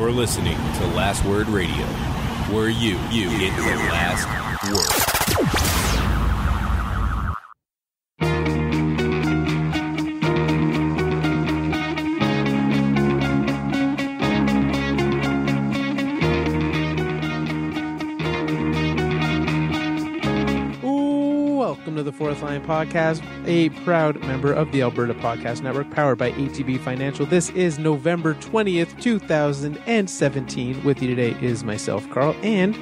You're listening to Last Word Radio, where you get the last word. Welcome to the Fourth Line Podcast, a proud member of the Alberta Podcast Network, powered by ATB Financial. This is November 20th, 2017. With you today is myself, Carl, and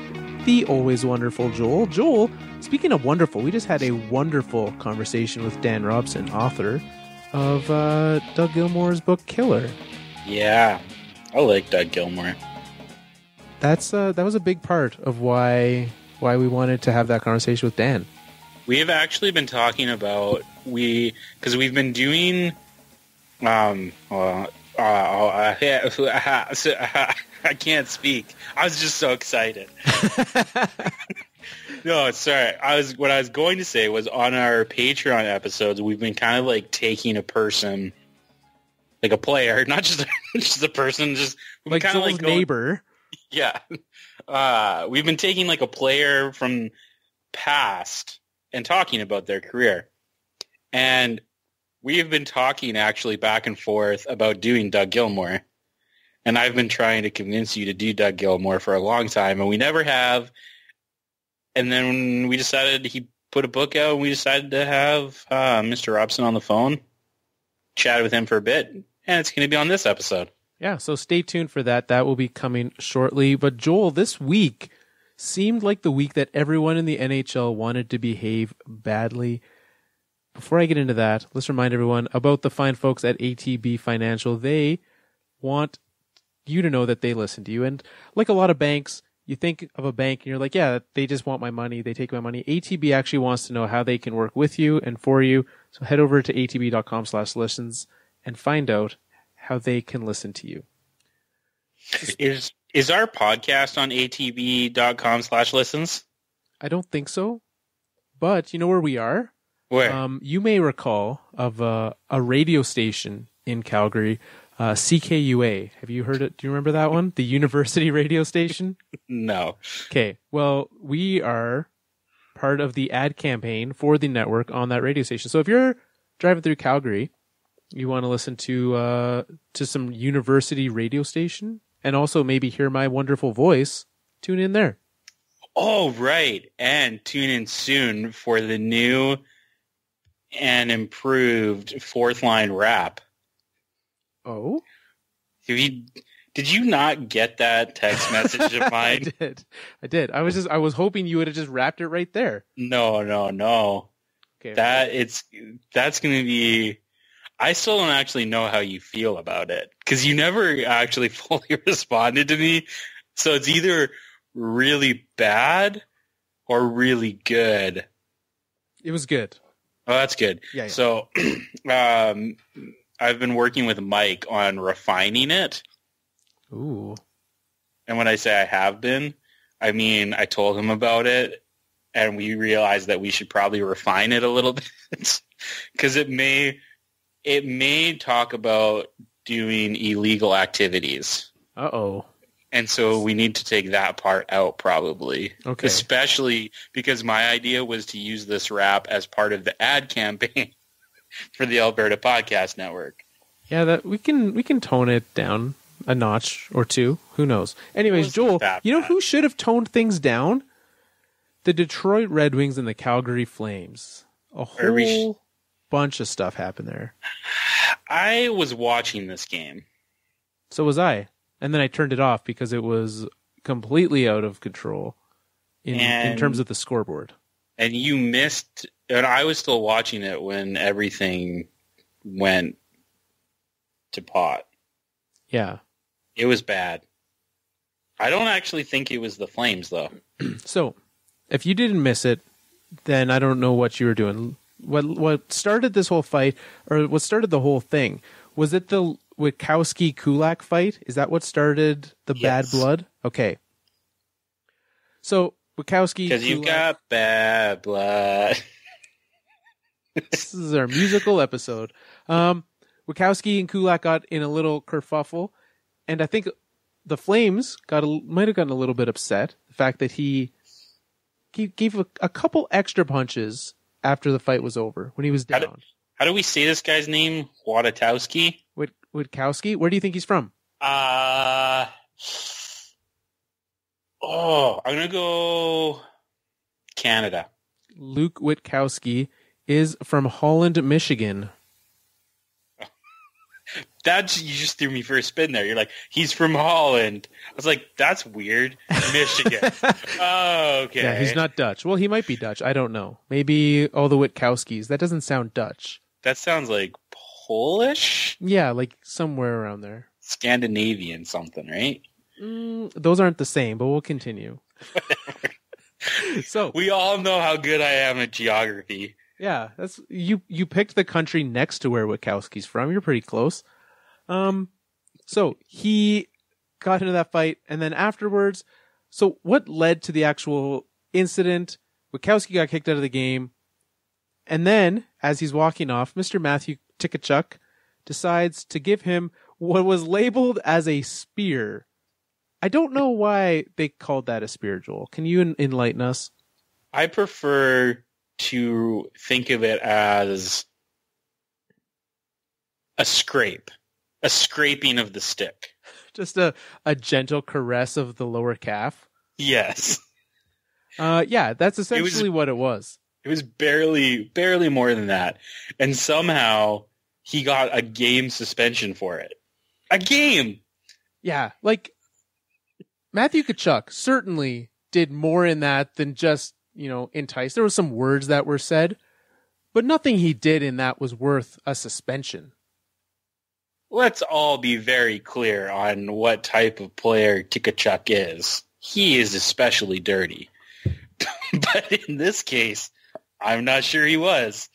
the always wonderful Joel. Joel, speaking of wonderful, we just had a wonderful conversation with Dan Robson, author of Doug Gilmour's book, Killer. Yeah, I like Doug Gilmour. That was a big part of why we wanted to have that conversation with Dan. We have actually been talking about because we've been doing I can't speak. I was just so excited. No, sorry. What I was going to say was on our Patreon episodes, we've been kind of like taking a person, like a player, not just a person, just like kind of like neighbor. Yeah, we've been taking like a player from past and talking about their career. And we have been talking actually back and forth about doing Doug Gilmour. And I've been trying to convince you to do Doug Gilmour for a long time, and we never have. And then we decided, he put a book out, and we decided to have Mr. Robson on the phone, chat with him for a bit, and it's going to be on this episode. Yeah, so stay tuned for that. That will be coming shortly. But Joel, this week seemed like the week that everyone in the NHL wanted to behave badly. Before I get into that, let's remind everyone about the fine folks at ATB Financial. They want you to know that they listen to you. And like a lot of banks, you think of a bank and you're like, yeah, they just want my money. They take my money. ATB actually wants to know how they can work with you and for you. So head over to atb.com/listens and find out how they can listen to you. Is our podcast on atb.com/listens? I don't think so. But you know where we are? Where? You may recall of a radio station in Calgary, CKUA. Have you heard it? Do you remember that one? The university radio station? No. Okay. Well, we are part of the ad campaign for the network on that radio station. So if you're driving through Calgary, you want to listen to some university radio station, and also maybe hear my wonderful voice, tune in there. Oh, right. And tune in soon for the new and improved Fourth Line Rap. Oh? Did you not get that text message of mine? I did. I was hoping you would have just wrapped it right there. No. Okay. That's going to be... I still don't actually know how you feel about it, because you never actually fully responded to me. So it's either really bad or really good. It was good. Oh, that's good. Yeah. So I've been working with Mike on refining it. Ooh. And when I say I have been, I mean I told him about it, and we realized that we should probably refine it a little bit, because it may talk about doing illegal activities. Uh-oh. And so we need to take that part out probably. Okay. Especially because my idea was to use this rap as part of the ad campaign for the Alberta Podcast Network. Yeah, that we can tone it down a notch or two. Who knows? Anyways, Joel, you know who should have toned things down? The Detroit Red Wings and the Calgary Flames. A whole bunch of stuff happened there. I was watching this game. So was I. And then I turned it off because it was completely out of control in terms of the scoreboard. And you missed, and I was still watching it when everything went to pot. Yeah. It was bad. I don't actually think it was the Flames, though. So, if you didn't miss it, then I don't know what you were doing. What started this whole fight, or what started the whole thing, was it the Witkowski-Kulak fight? Is that what started the bad blood? Okay. So, Witkowski... Because you've got bad blood. This is our musical episode. Witkowski and Kulak got in a little kerfuffle, and I think the Flames might have gotten a little bit upset. The fact that he gave a couple extra punches after the fight was over when he was down. How do we say this guy's name? Witkowski? Witkowski? Where do you think he's from? I'm going to go Canada. Luke Witkowski is from Holland, Michigan. You just threw me for a spin there. You're like, he's from Holland. I was like, that's weird. Michigan. Oh, okay. Yeah, he's not Dutch. Well, he might be Dutch. I don't know. Maybe all the Witkowskis. That doesn't sound Dutch. That sounds like Polish? Yeah, like somewhere around there. Scandinavian something, right? Those aren't the same, but we'll continue. So we all know how good I am at geography. Yeah, that's you picked the country next to where Witkowski's from. You're pretty close. So he got into that fight, and then afterwards, so what led to the actual incident? Witkowski got kicked out of the game, and then as he's walking off, Mr. Matthew Tkachuk decides to give him what was labeled as a spear. I don't know why they called that a spear, Joel. Can you enlighten us? I prefer to think of it as a scraping of the stick. Just a gentle caress of the lower calf. Yes. Yeah, that's essentially what it was. It was barely more than that. And somehow he got a game suspension for it. A game! Yeah, like Matthew Tkachuk certainly did more in that than just, entice. There were some words that were said, but nothing he did in that was worth a suspension. Let's all be very clear on what type of player Tkachuk is. He is especially dirty. But in this case, I'm not sure he was.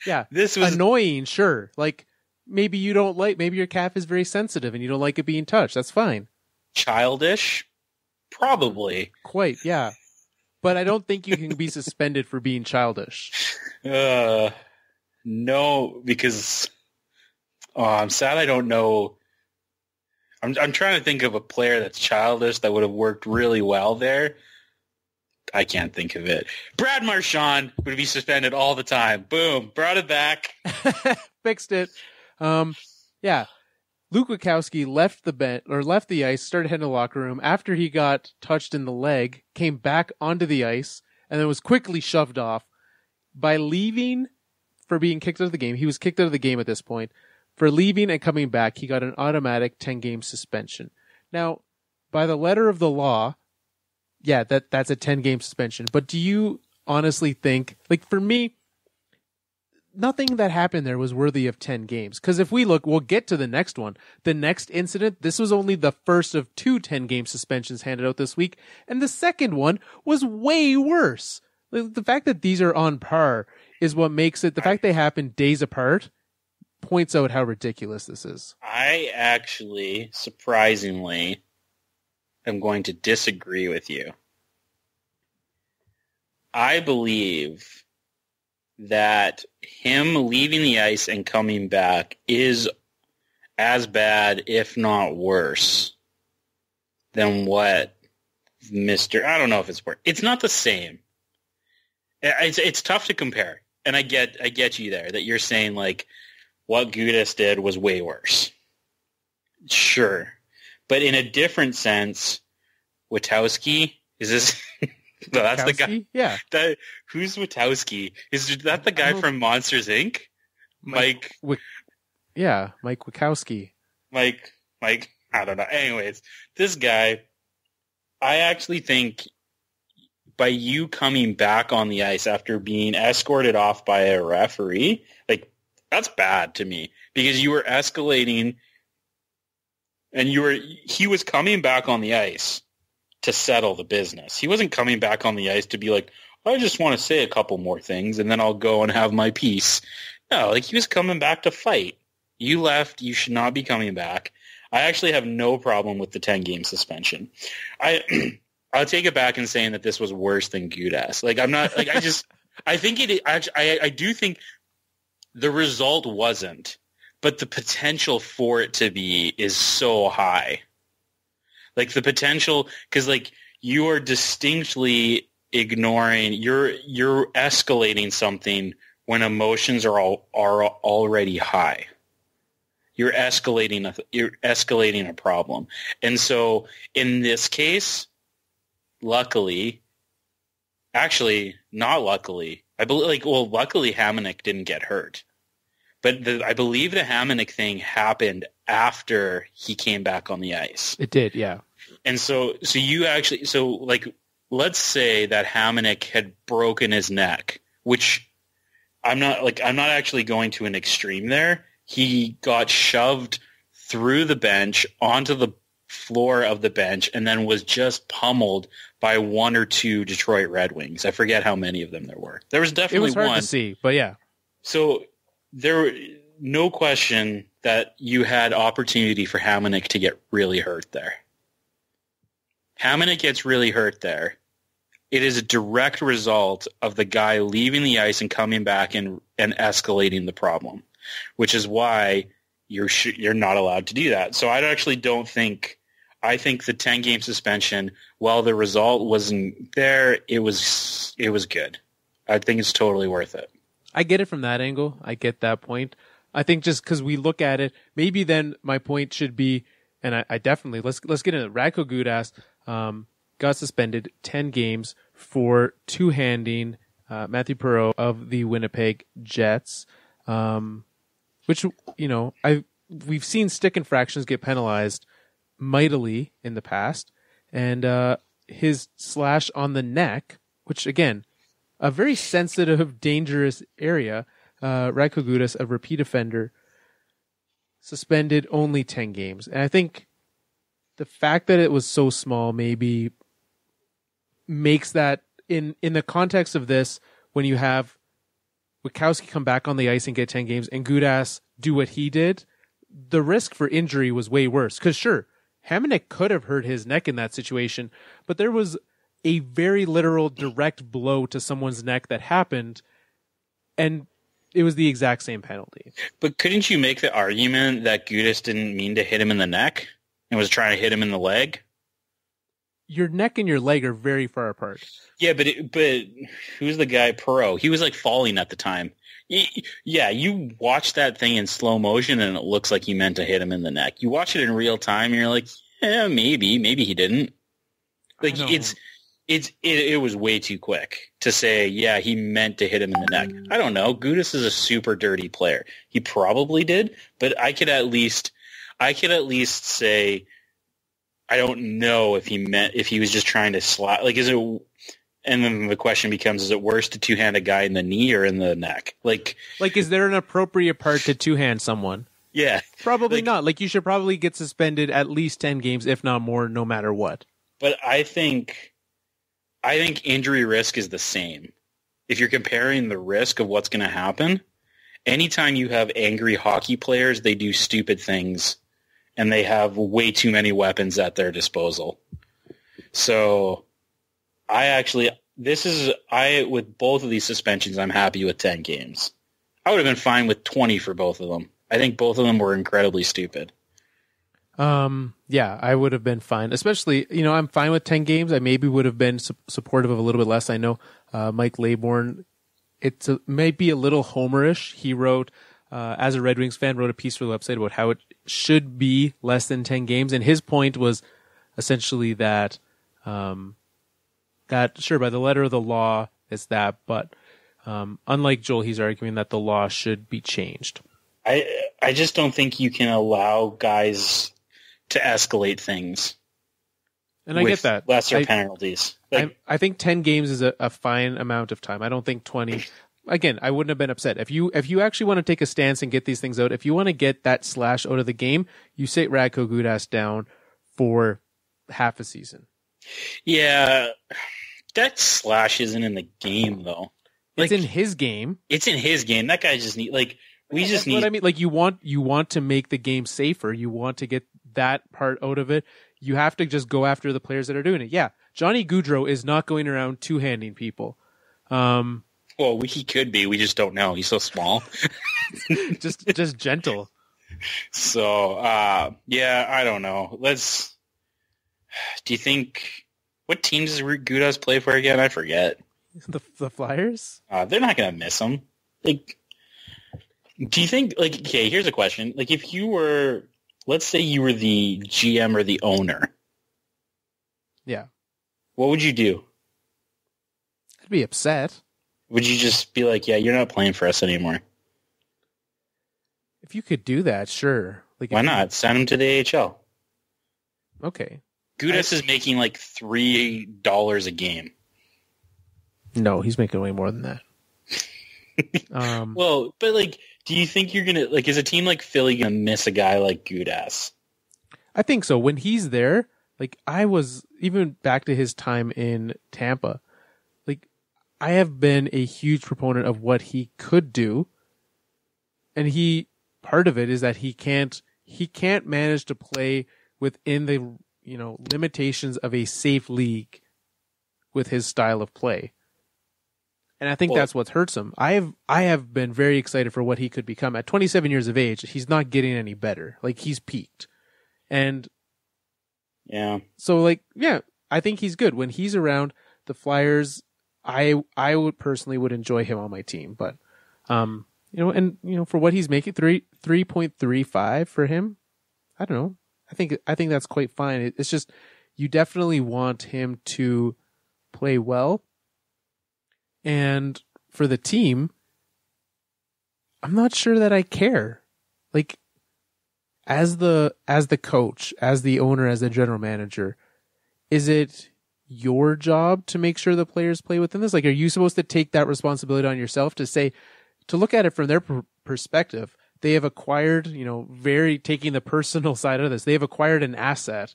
Yeah, this was annoying, sure. Like, maybe your calf is very sensitive and you don't like it being touched. That's fine. Childish? Probably. Quite, yeah. But I don't think you can be suspended for being childish. No, because I'm sad I don't know. I'm trying to think of a player that's childish that would have worked really well there. I can't think of it. Brad Marchand would be suspended all the time. Boom, brought it back. Fixed it. Yeah. Luke Witkowski left the ice, started heading to the locker room after he got touched in the leg, came back onto the ice, and then was quickly shoved off. By leaving for being kicked out of the game, he was kicked out of the game at this point. For leaving and coming back, he got an automatic 10-game suspension. Now, by the letter of the law, yeah, that's a 10-game suspension. But do you honestly think, like for me, nothing that happened there was worthy of 10 games. Because if we look, we'll get to the next one. The next incident, this was only the first of 2 10-game suspensions handed out this week. And the second one was way worse. The fact that these are on par is what makes it, the fact they happen days apart points out how ridiculous this is. I actually, surprisingly, am going to disagree with you. I believe that him leaving the ice and coming back is as bad, if not worse, than what I don't know if it's worse. It's not the same. It's tough to compare. And I get you there, that you're saying like what Gudas did was way worse. Sure. But in a different sense, Witkowski, is this... No, that's the guy. Yeah. Who's Witkowski? Is that the guy from Monsters, Inc.? Mike Witkowski. Mike, I don't know. Anyways, this guy, I actually think by you coming back on the ice after being escorted off by a referee, like, that's bad to me. Because you were escalating and he was coming back on the ice to settle the business. He wasn't coming back on the ice to be like, I just want to say a couple more things and then I'll go and have my peace. No, like he was coming back to fight. You left. You should not be coming back. I actually have no problem with the 10-game suspension. I'll take it back in saying that this was worse than Gudas. Like I'm not like I think it. I do think the result wasn't, but the potential for it to be is so high. Like the potential, because like you are distinctly ignoring, you're escalating something when emotions are already high. You're escalating a problem. And so in this case, luckily, actually not luckily, luckily Hamonic didn't get hurt. But I believe the Hamonic thing happened after he came back on the ice. It did, yeah. And so let's say that Hamonic had broken his neck, which I'm not actually going to an extreme there. He got shoved through the bench onto the floor of the bench and then was just pummeled by one or two Detroit Red Wings. I forget how many of them there were. There was definitely one. It was hard to see, but yeah. So there, no question that you had opportunity for Hamonic to get really hurt there. Hamonic gets really hurt there. It is a direct result of the guy leaving the ice and coming back and escalating the problem, which is why you're not allowed to do that. So I actually don't think. I think the 10-game suspension, while the result wasn't there, it was good. I think it's totally worth it. I get it from that angle. I get that point. I think just because we look at it, maybe then my point should be, and I definitely let's get into it. Radko Gudas got suspended 10 games for two-handing Matthew Perreault of the Winnipeg Jets, which we've seen stick infractions get penalized mightily in the past, and his slash on the neck, which again, a very sensitive, dangerous area. Radko Gudas, a repeat offender, suspended only 10 games. And I think the fact that it was so small maybe makes that, in the context of this, when you have Witkowski come back on the ice and get 10 games and Gudas do what he did, the risk for injury was way worse. Because sure, Hamonic could have hurt his neck in that situation, but there was a very literal direct blow to someone's neck that happened, and it was the exact same penalty. But couldn't you make the argument that Gudas didn't mean to hit him in the neck and was trying to hit him in the leg? Your neck and your leg are very far apart. Yeah, but who's the guy, Perreault? He was like falling at the time. Yeah, you watch that thing in slow motion and it looks like he meant to hit him in the neck. You watch it in real time and you're like, yeah, maybe he didn't. Like it was way too quick to say, yeah, he meant to hit him in the neck. I don't know. Gudas is a super dirty player. He probably did, but I could at least say, I don't know if he was just trying to slap. Like, is it? And then the question becomes: is it worse to two-hand a guy in the knee or in the neck? Like, is there an appropriate part to two-hand someone? Yeah, probably not. Like, you should probably get suspended at least 10 games, if not more, no matter what. But I think injury risk is the same. If you're comparing the risk of what's going to happen, anytime you have angry hockey players, they do stupid things. And they have way too many weapons at their disposal. So with both of these suspensions, I'm happy with 10 games. I would have been fine with 20 for both of them. I think both of them were incredibly stupid. Yeah, I would have been fine. Especially, I'm fine with 10 games. I maybe would have been supportive of a little bit less. I know Mike Laybourne, it might be a little homerish. He wrote, as a Red Wings fan, wrote a piece for the website about how it should be less than 10 games. And his point was essentially that, sure, by the letter of the law, it's that. But unlike Joel, he's arguing that the law should be changed. I just don't think you can allow guys to escalate things. And I get that. Lesser penalties. I think 10 games is a fine amount of time. I don't think 20... Again, I wouldn't have been upset. If you actually want to take a stance and get these things out, if you want to get that slash out of the game, you sit Radko Gudas down for half a season. Yeah, that slash isn't in the game though. It's in his game. It's in his game. That guy just need what I mean. Like you want to make the game safer. You want to get that part out of it. You have to just go after the players that are doing it. Yeah, Johnny Gaudreau is not going around two-handing people. Well, he could be. We just don't know. He's so small. just gentle. So, yeah, I don't know. Do you think what teams does Gudas play for again? I forget. The Flyers? They're not going to miss him. Like, do you think? Like, okay, here's a question. Like, if you were, let's say, you were the GM or the owner. Yeah. What would you do? I'd be upset. Would you just be like, yeah, you're not playing for us anymore? If you could do that, sure. Like, why not? Send him to the AHL. Okay. Gudas is making like $3 a game. No, he's making way more than that. Well, but like, do you think you're gonna like? Is a team like Philly gonna miss a guy like Gudas? I think so. When he's there, like I was even back to his time in Tampa. Like I have been a huge proponent of what he could do, and part of it is that he can't manage to play within the limitations of a safe league with his style of play. And I think that's what hurts him. I have been very excited for what he could become. At 27 years of age, he's not getting any better. Like he's peaked. And yeah. So like, yeah, I think he's good. When he's around the Flyers, I would personally enjoy him on my team. But for what he's making, 3.35 for him, I don't know. I think that's quite fine. It's just you definitely want him to play well. And for the team, I'm not sure that I care. Like, as the coach, as the owner, as the general manager, is it your job to make sure the players play within this? Like, are you supposed to take that responsibility on yourself to look at it from their perspective? They have acquired, taking the personal side of this, they have acquired an asset,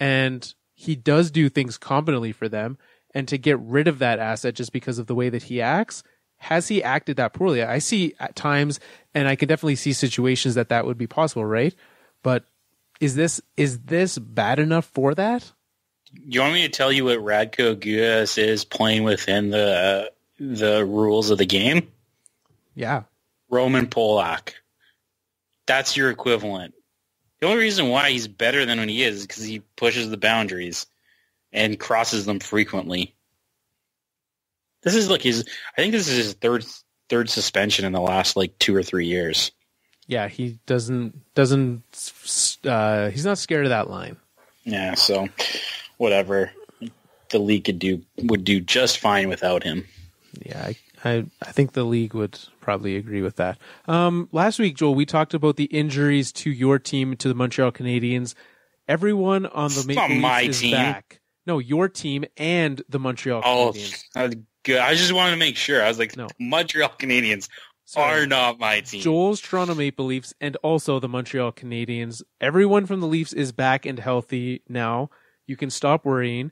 and he does do things competently for them. And to get rid of that asset just because of the way that he acts, has he acted that poorly? I see at times, and I can definitely see situations that would be possible, right? But is this bad enough for that? You want me to tell you what Radko Gudas is playing within the rules of the game? Yeah. Roman Polak. That's your equivalent. The only reason why he's better than when he is because he pushes the boundaries and crosses them frequently. This is like I think this is his third suspension in the last like 2 or 3 years. Yeah, he doesn't he's not scared of that line. Yeah, so whatever. The league would do just fine without him. Yeah, I think the league would probably agree with that. Last week, Joel, we talked about the injuries to your team, to the Montreal Canadiens. Everyone on the Maple Leafs is back. No, your team and the Montreal Canadiens. Oh, good. I just wanted to make sure. I was like, no. Montreal Canadiens are not my team. Joel's Toronto Maple Leafs and also the Montreal Canadiens. Everyone from the Leafs is back and healthy now. You can stop worrying.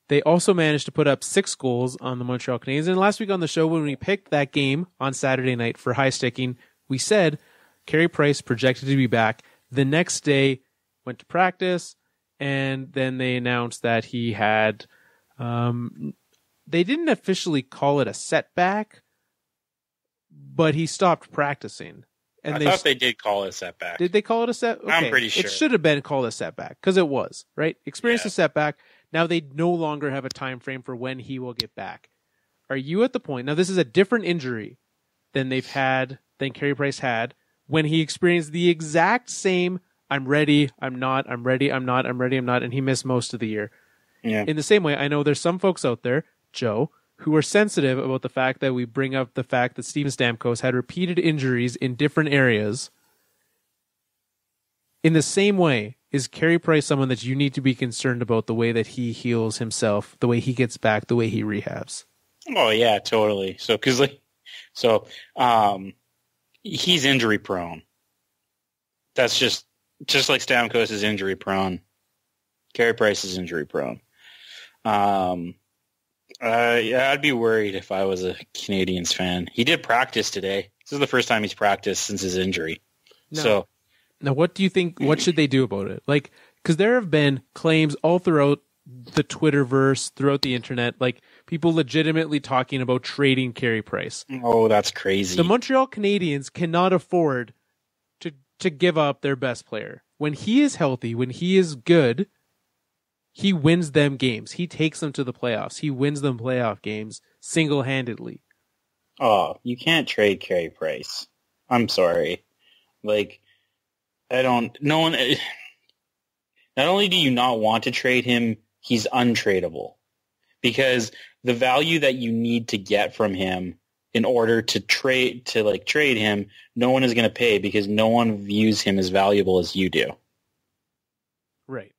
They also managed to put up 6 goals on the Montreal Canadiens. And last week on the show, when we picked that game on Saturday night for high sticking, we said Carey Price projected to be back. The next day, went to practice. And then they announced that he had, they didn't officially call it a setback, but he stopped practicing. And I thought they did call it a setback. Did they call it a setback? Okay. I'm pretty sure. It should have been called a setback, because it was, right? Experienced a setback. Now they no longer have a time frame for when he will get back. Are you at the point, now this is a different injury than Carey Price had, when he experienced the exact same I'm ready, I'm not, I'm ready, I'm not, I'm ready, I'm not, and he missed most of the year. Yeah. In the same way, I know there's some folks out there, Joe, who are sensitive about the fact that we bring up the fact that Steven Stamkos had repeated injuries in different areas. In the same way, is Carey Price someone that you need to be concerned about the way that he heals himself, the way he gets back, the way he rehabs? Oh, yeah, totally. So, he's injury prone. That's just like Stamkos is injury prone. Carey Price is injury prone. I'd be worried if I was a Canadiens fan. He did practice today. This is the first time he's practiced since his injury. Now, what do you think? What should they do about it? Like, because there have been claims all throughout the Twitterverse, throughout the internet, like people legitimately talking about trading Carey Price. Oh, that's crazy. The Montreal Canadiens cannot afford to give up their best player. When he is healthy, when he is good, he wins them games. He takes them to the playoffs. He wins them playoff games single-handedly. Oh, you can't trade Carey Price. I'm sorry. Like, no one, not only do you not want to trade him, he's untradeable. Because the value that you need to get from him in order to trade him, no one is going to pay because no one views him as valuable as you do. Right.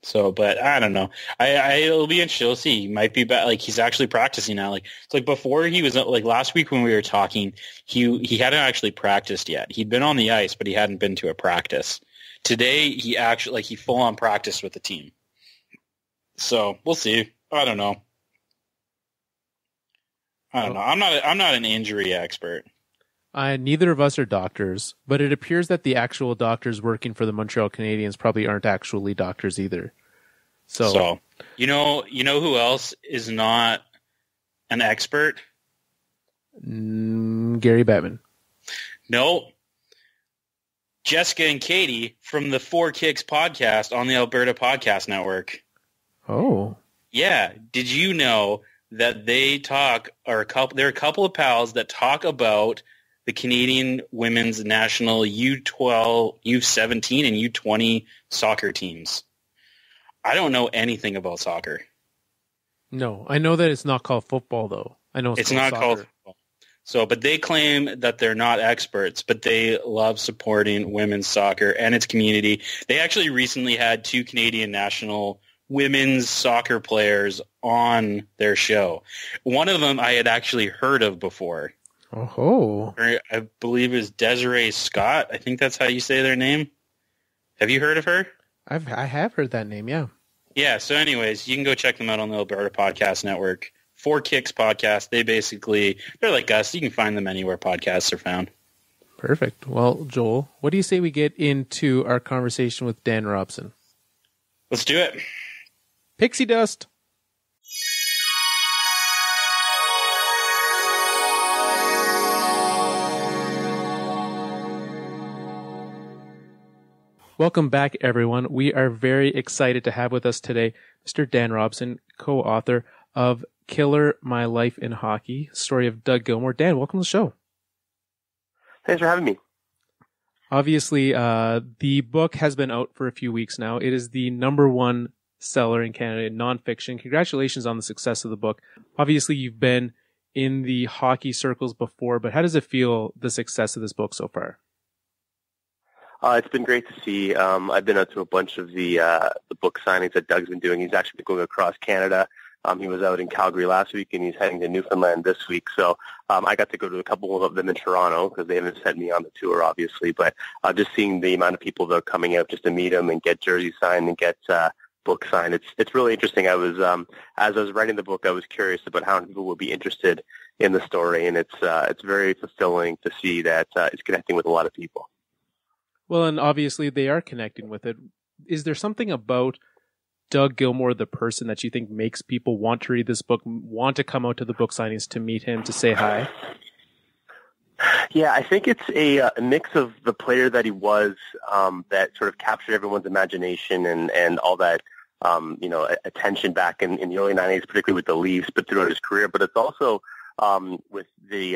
So, but I don't know. It'll be interesting. We'll see. He might be back. Like, he's actually practicing now. Like, it's like before he was, like, last week when we were talking, he hadn't actually practiced yet. He'd been on the ice, but he hadn't been to a practice. Today, he actually, like, he full on practiced with the team. So, we'll see. I don't know. I'm not an injury expert. Neither of us are doctors, but it appears that the actual doctors working for the Montreal Canadiens probably aren't actually doctors either. So you know who else is not an expert? Gary Bettman. No. Jessica and Katie from the 4 Kicks podcast on the Alberta Podcast Network. Oh. Yeah. Did you know that they're a couple of pals that talk about the Canadian women's national U12, U17, and U20 soccer teams? I don't know anything about soccer. No, I know that it's not called football, though. I know it's not soccer. called football. So, but they claim that they're not experts, but they love supporting women's soccer and its community. They actually recently had 2 Canadian national women's soccer players on their show. One of them I had actually heard of before. Oh, I believe is Desiree Scott. I think that's how you say their name. Have you heard of her? I have heard that name, yeah. Yeah, so anyways, you can go check them out on the Alberta Podcast Network. 4 Kicks podcast. They're like us. You can find them anywhere podcasts are found. Perfect. Well, Joel, what do you say we get into our conversation with Dan Robson? Let's do it. Pixie dust. Welcome back, everyone. We are very excited to have with us today Mr. Dan Robson, co-author of Killer, My Life in Hockey, story of Doug Gilmour. Dan, welcome to the show. Thanks for having me. Obviously, the book has been out for a few weeks now. It is the #1 seller in Canada in nonfiction. Congratulations on the success of the book. Obviously, you've been in the hockey circles before, but how does it feel, the success of this book so far? It's been great to see. I've been out to a bunch of the book signings that Doug's been doing. He's actually been going across Canada. He was out in Calgary last week, and he's heading to Newfoundland this week. So I got to go to a couple of them in Toronto because they haven't sent me on the tour, obviously. But just seeing the amount of people that are coming out just to meet him and get jerseys signed and get book signed, it's really interesting. I was as I was writing the book, I was curious about how people would be interested in the story, and it's very fulfilling to see that it's connecting with a lot of people. Well, and obviously they are connecting with it. Is there something about Doug Gilmour, the person, that you think makes people want to read this book, want to come out to the book signings to meet him, to say hi? Yeah, I think it's a mix of the player that he was, that sort of captured everyone's imagination and all that, attention back in the early 90s, particularly with the Leafs, but throughout his career. But it's also with the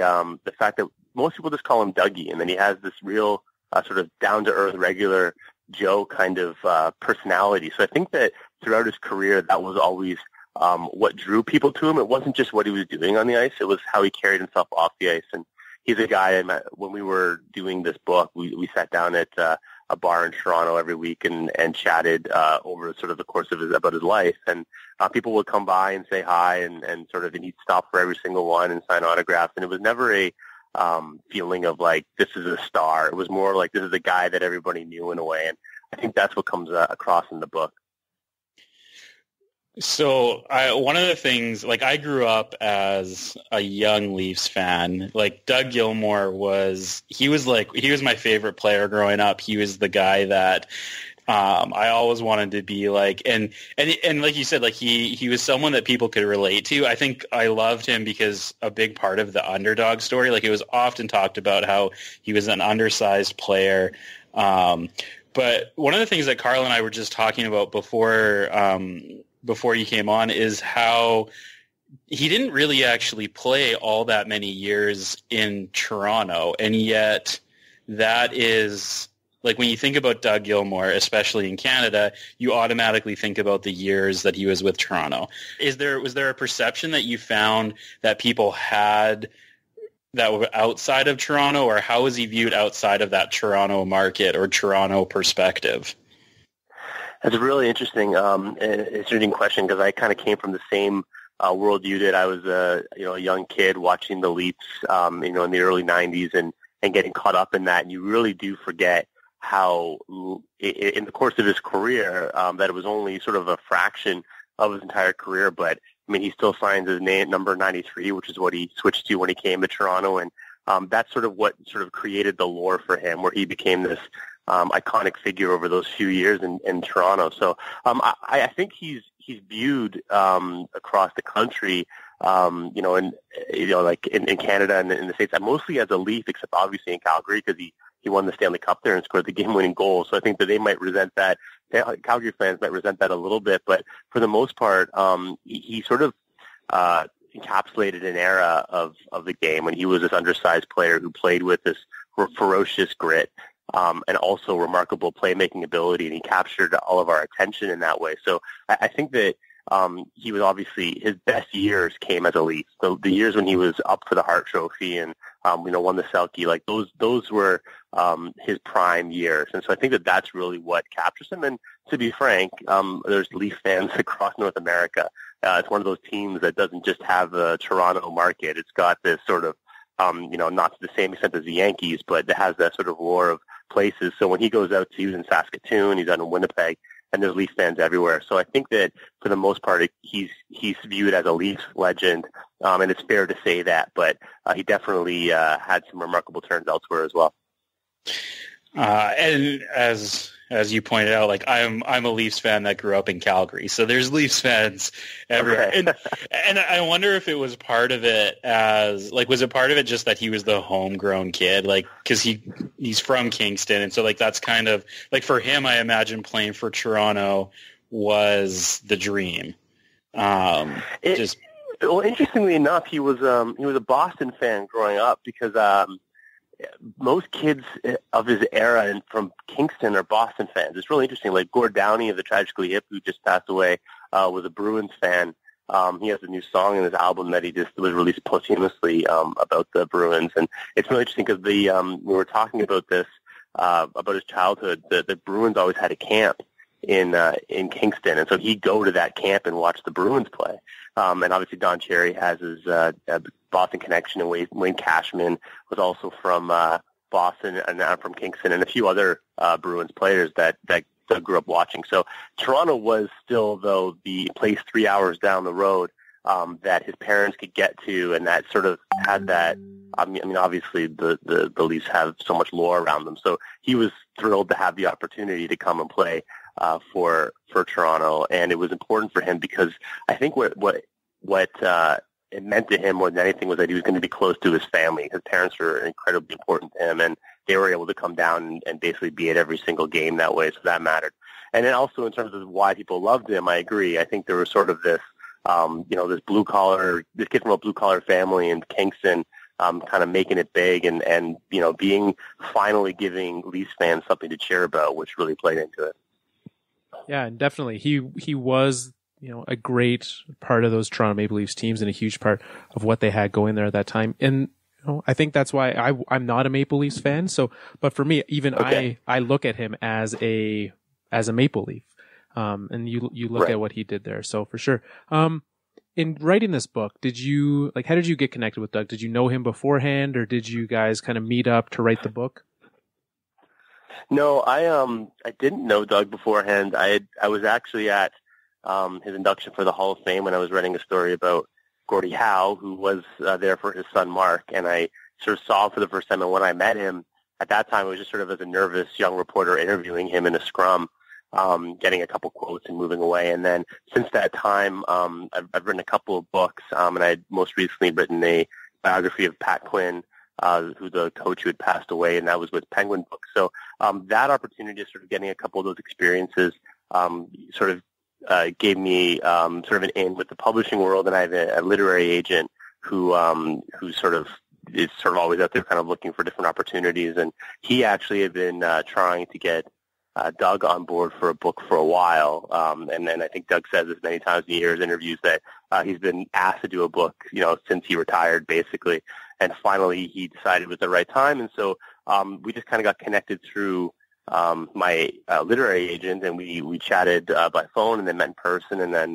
fact that most people just call him Dougie, and then he has this real sort of down-to-earth, regular Joe kind of personality. So I think that throughout his career, that was always what drew people to him. It wasn't just what he was doing on the ice. It was how he carried himself off the ice. And he's a guy, when we were doing this book, we sat down at a bar in Toronto every week and chatted over sort of the course of about his life. And people would come by and say hi and he'd stop for every single one and sign autographs. And it was never a feeling of like, this is a star. It was more like, this is a guy that everybody knew in a way. And I think that's what comes across in the book. So one of the things, like, I grew up as a young Leafs fan. Like, Doug Gilmour was my favorite player growing up. He was the guy that I always wanted to be like, and like you said, like he was someone that people could relate to. I think I loved him because a big part of the underdog story, like, it was often talked about how he was an undersized player, But one of the things that Carl and I were just talking about before you came on is how he didn't really actually play all that many years in Toronto, and yet that is, like, when you think about Doug Gilmour, especially in Canada, you automatically think about the years that he was with Toronto. Was there a perception that you found that people had that were outside of Toronto, or how was he viewed outside of that Toronto market or Toronto perspective? That's a really interesting, interesting question, because I kind of came from the same world you did. I was a young kid watching the Leafs, in the early '90s, and getting caught up in that. And you really do forget how, in the course of his career, that it was only sort of a fraction of his entire career. But I mean, he still signs his name, number 93, which is what he switched to when he came to Toronto, and that's sort of what sort of created the lore for him, where he became this iconic figure over those few years in Toronto. So I think he's viewed across the country, like in Canada and in the States, mostly as a Leaf, except obviously in Calgary, because he won the Stanley Cup there and scored the game-winning goal. So I think that they might resent that. Calgary fans might resent that a little bit, but for the most part, he sort of encapsulated an era of the game when he was this undersized player who played with this ferocious grit. And also remarkable playmaking ability, and he captured all of our attention in that way. So I think that he was obviously, his best years came as a Leaf. So the years when he was up for the Hart Trophy and won the Selke, like those were his prime years. And so I think that that's really what captures him. And to be frank, there's Leaf fans across North America. It's one of those teams that doesn't just have a Toronto market. It's got this sort of not to the same extent as the Yankees, but it has that sort of lore of places. So when he goes out, he's in Saskatoon, he's out in Winnipeg, and there's Leaf fans everywhere. So I think that for the most part, he's viewed as a Leafs legend, and it's fair to say that. But he definitely had some remarkable turns elsewhere as well. And as you pointed out, like I'm a Leafs fan that grew up in Calgary, so there's Leafs fans everywhere. Okay. and I wonder if it was part of it was it part of it just that he was the homegrown kid, like because he's from Kingston, and so like that's kind of like for him, I imagine playing for Toronto was the dream. Well, interestingly enough, he was a Boston fan growing up because most kids of his era and from Kingston are Boston fans. It's really interesting. Like Gord Downey of the Tragically Hip, who just passed away, was a Bruins fan. He has a new song in his album that he just was released posthumously about the Bruins, and it's really interesting because we were talking about this about his childhood. The Bruins always had a camp in Kingston, and so he'd go to that camp and watch the Bruins play. And obviously Don Cherry has his Boston connection, and Wayne Cashman was also from Boston and from Kingston, and a few other Bruins players that Doug grew up watching. So Toronto was still, though, the place 3 hours down the road that his parents could get to, and that sort of had that. I mean, obviously the Leafs have so much lore around them, so he was thrilled to have the opportunity to come and play for Toronto, and it was important for him because I think what it meant to him more than anything was that he was going to be close to his family. His parents were incredibly important to him, and they were able to come down and basically be at every single game that way, so that mattered. And then also in terms of why people loved him, I agree. I think there was sort of this, this kid from a blue-collar family in Kingston, kind of making it big and finally giving Leafs fans something to cheer about, which really played into it. Yeah, and definitely. He was, a great part of those Toronto Maple Leafs teams and a huge part of what they had going there at that time. And I think that's why I'm not a Maple Leafs fan. So, but for me, even okay. I look at him as a Maple Leaf. And you look right at what he did there. So for sure. In writing this book, how did you get connected with Doug? Did you know him beforehand, or did you guys kind of meet up to write the book? No, I didn't know Doug beforehand. I was actually at his induction for the Hall of Fame when I was writing a story about Gordie Howe, who was there for his son Mark, and I sort of saw him for the first time. And when I met him, at that time, it was just sort of as a nervous young reporter interviewing him in a scrum, getting a couple quotes and moving away. And then since that time, I've written a couple of books, and I had most recently written a biography of Pat Quinn, who the coach who had passed away, and that was with Penguin Books. So that opportunity, sort of getting a couple of those experiences, sort of gave me sort of an in with the publishing world, and I have a literary agent who sort of is sort of always out there kind of looking for different opportunities, and he actually had been trying to get Doug on board for a book for a while, and then I think Doug says this many times in his interviews that he's been asked to do a book, since he retired, basically, and finally he decided it was the right time, and so we just kind of got connected through my literary agent, and we chatted by phone and then met in person, and then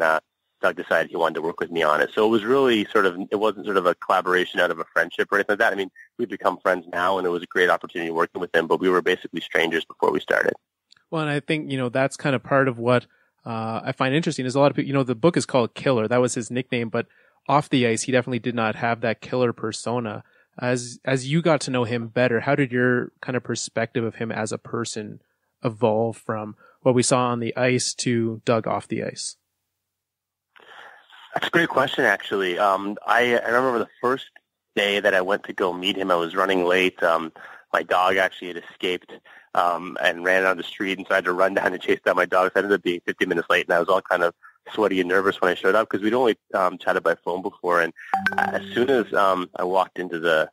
Doug decided he wanted to work with me on it. So it was really it wasn't sort of a collaboration out of a friendship or anything like that. I mean, we've become friends now, and it was a great opportunity working with him, but we were basically strangers before we started. Well, and I think, that's kind of part of what I find interesting is a lot of people, the book is called Killer. That was his nickname, but off the ice, he definitely did not have that killer persona. As you got to know him better, how did your kind of perspective of him as a person evolve from what we saw on the ice to Doug off the ice? That's a great question, actually. I remember the first day that I went to go meet him, I was running late. My dog actually had escaped and ran down the street, and so I had to run down and chase down my dog. So I ended up being 50 minutes late, and I was all kind of sweaty and nervous when I showed up because we'd only chatted by phone before. And as soon as I walked into the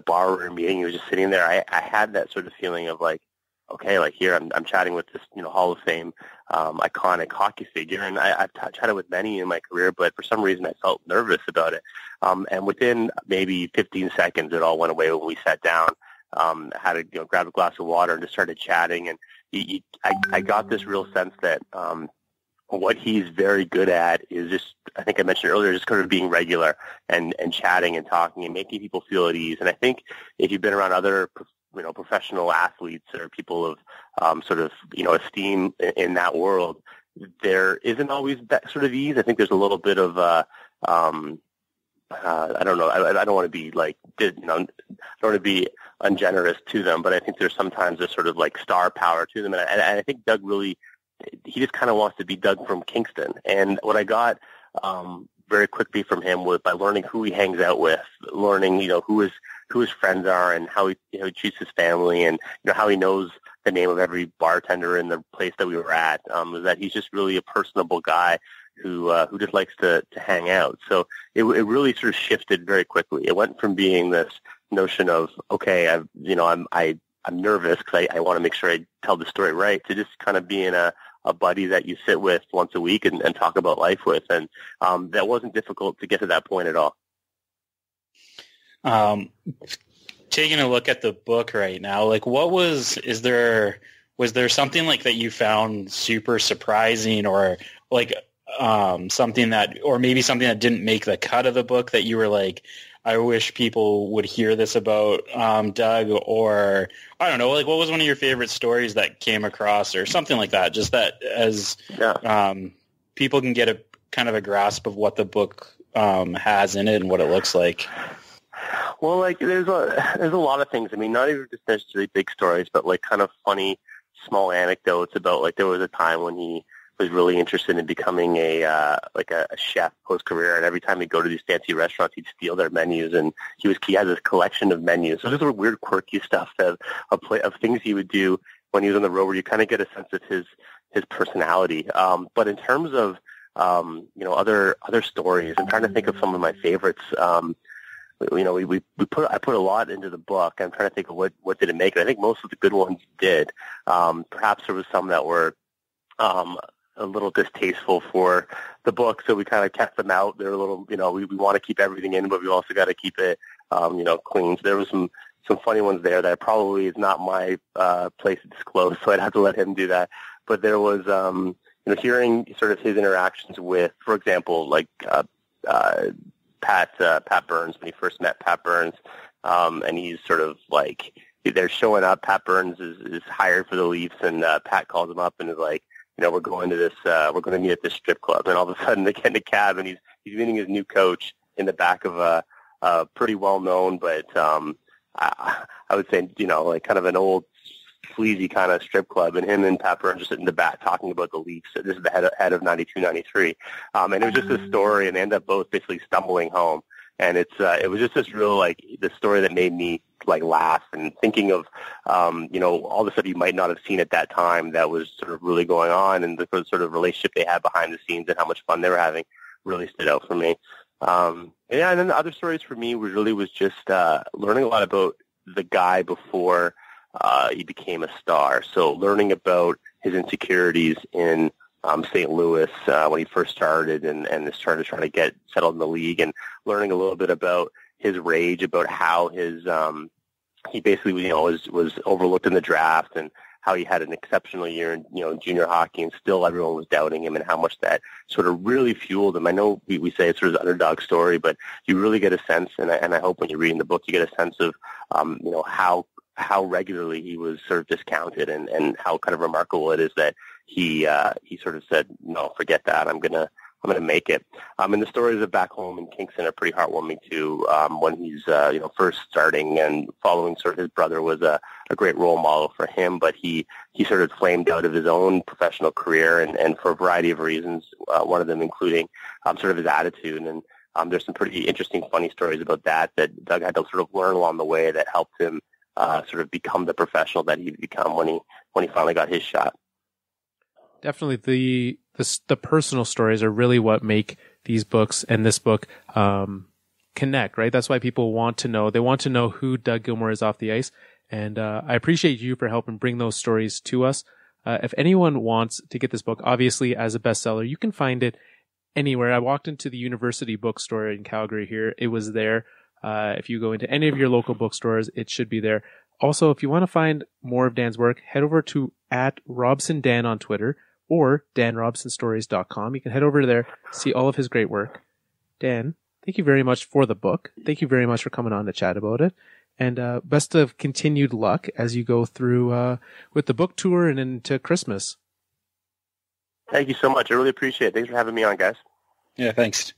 bar room meeting, he was just sitting there. I had that sort of feeling of like, okay, like here I'm chatting with this Hall of Fame iconic hockey figure, and I've chatted with many in my career, but for some reason I felt nervous about it. And within maybe 15 seconds, it all went away when we sat down. Had to grab a glass of water and just started chatting, and I got this real sense that what he's very good at is just, I think I mentioned earlier, just kind of being regular and chatting and talking and making people feel at ease. And I think if you've been around other professional athletes or people of sort of esteem in that world, there isn't always that sort of ease. I think there's a little bit of I don't know. I don't want to be I don't want to be ungenerous to them, but I think there's sometimes a sort of like star power to them, and I think Doug really, he just kind of wants to be Doug from Kingston. And what I got very quickly from him was by learning who he hangs out with, learning who his friends are, and how he treats his family, and how he knows the name of every bartender in the place that we were at. Was that he's just really a personable guy who just likes to hang out. So it really sort of shifted very quickly. It went from being this notion of, okay, I'm nervous because I want to make sure I tell the story right, to just kind of being a buddy that you sit with once a week and talk about life with. And that wasn't difficult to get to that point at all. Taking a look at the book right now, was there something like that you found super surprising, or something that, or maybe something that didn't make the cut of the book that you were like, I wish people would hear this about Doug, or I don't know, what was one of your favorite stories that came across, or something like that, just that as people can get a kind of a grasp of what the book has in it and what it looks like. Well, there's a lot of things. I mean, not even just necessarily big stories, but kind of funny small anecdotes about there was a time when he was really interested in becoming a chef post-career, and every time he'd go to these fancy restaurants, he'd steal their menus, and he had this collection of menus. So there's sort of weird, quirky stuff of things he would do when he was on the road, where you kind of get a sense of his personality. But in terms of other stories, I'm trying to think of some of my favorites. I put a lot into the book. I'm trying to think of what did it make. And I think most of the good ones did. Perhaps there was some that were a little distasteful for the book, so we kind of kept them out. They're a little, we want to keep everything in, but we also got to keep it, clean. So there was some funny ones there that probably is not my place to disclose, so I'd have to let him do that. But there was, hearing sort of his interactions with, for example, Pat Burns, when he first met Pat Burns, and he's sort of they're showing up. Pat Burns is hired for the Leafs, and Pat calls him up and is like, we're going to this, we're going to meet at this strip club. And all of a sudden they get in a cab, and he's meeting his new coach in the back of a pretty well-known, but I would say, kind of an old sleazy kind of strip club, and him and Pat Burns just sitting in the back talking about the Leafs. So this is the head of 92-93. And it was just a story, and they end up both basically stumbling home. And it was just this real, like, the story that made me, like, laugh, and thinking of, all the stuff you might not have seen at that time that was sort of really going on, and the sort of relationship they had behind the scenes and how much fun they were having really stood out for me. And then the other stories for me was just learning a lot about the guy before he became a star. So learning about his insecurities in St. Louis when he first started and started trying to get settled in the league, and learning a little bit about his rage about how he basically was overlooked in the draft, and how he had an exceptional year in junior hockey, and still everyone was doubting him, and how much that sort of really fueled him. I know we say it's sort of an underdog story, but you really get a sense, and I hope when you're reading the book you get a sense of how regularly he was sort of discounted, and how kind of remarkable it is that he sort of said, no, forget that, I'm gonna make it. And the stories of back home in Kingston are pretty heartwarming too. When he's first starting, and following sort of his brother was a great role model for him, but he sort of flamed out of his own professional career, and for a variety of reasons, one of them including sort of his attitude. And there's some pretty interesting, funny stories about that Doug had to sort of learn along the way that helped him sort of become the professional that he'd become when he finally got his shot. Definitely the personal stories are really what make these books and this book connect, right? That's why people want to know. They want to know who Doug Gilmour is off the ice. And I appreciate you for helping bring those stories to us. If anyone wants to get this book, obviously as a bestseller, you can find it anywhere. I walked into the University bookstore in Calgary here. It was there. If you go into any of your local bookstores, it should be there. Also, if you want to find more of Dan's work, head over to @RobsonDan on Twitter, or danrobsonstories.com. You can head over there, see all of his great work. Dan, thank you very much for the book. Thank you very much for coming on to chat about it. And best of continued luck as you go through with the book tour and into Christmas. Thank you so much. I really appreciate it. Thanks for having me on, guys. Yeah, thanks.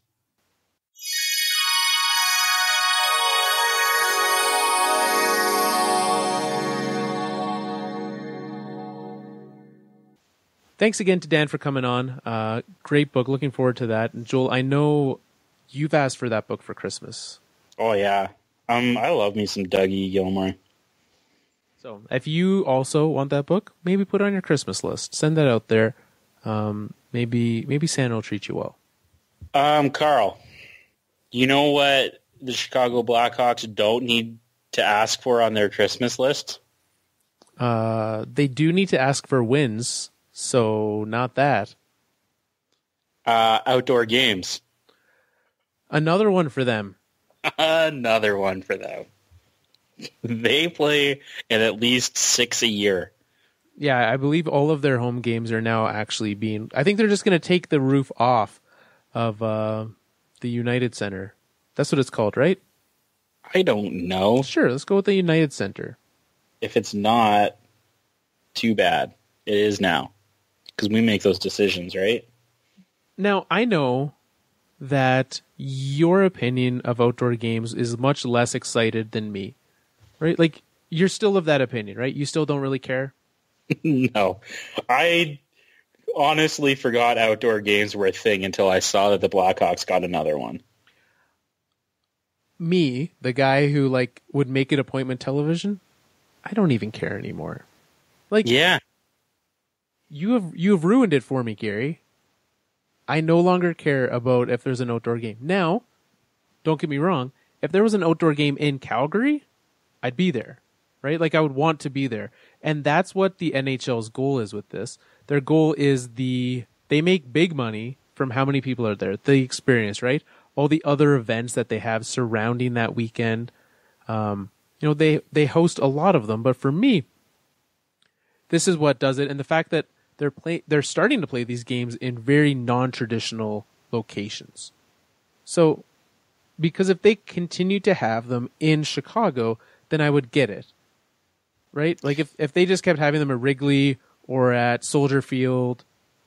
Thanks again to Dan for coming on. Great book. Looking forward to that. And Joel, I know you've asked for that book for Christmas. Oh, yeah. I love me some Dougie Gilmour. So if you also want that book, maybe put it on your Christmas list. Send that out there. Maybe Santa will treat you well. Carl, you know what the Chicago Blackhawks don't need to ask for on their Christmas list? They do need to ask for wins. So not that. Outdoor games. Another one for them. Another one for them. They play in at least 6 a year. Yeah, I believe all of their home games are now actually being... I think they're just going to take the roof off of the United Center. That's what it's called, right? I don't know. Sure, let's go with the United Center. If it's not, too bad. It is now. Because we make those decisions, right? Now, I know that your opinion of outdoor games is much less excited than me, right? Like, you're still of that opinion, right? You still don't really care? No. I honestly forgot outdoor games were a thing until I saw that the Blackhawks got another one. Me, the guy who, like, would make it appointment television, I don't even care anymore. Like, yeah. You have ruined it for me, Gary. I no longer care about if there's an outdoor game. Now, don't get me wrong, if there was an outdoor game in Calgary, I'd be there, right? Like, I would want to be there. And that's what the NHL's goal is with this. Their goal is they make big money from how many people are there, the experience, right? All the other events that they have surrounding that weekend. They host a lot of them, but for me, this is what does it. And the fact that they're starting to play these games in very non-traditional locations. So, because if they continue to have them in Chicago, then I would get it. Right? Like, if they just kept having them at Wrigley or at Soldier Field,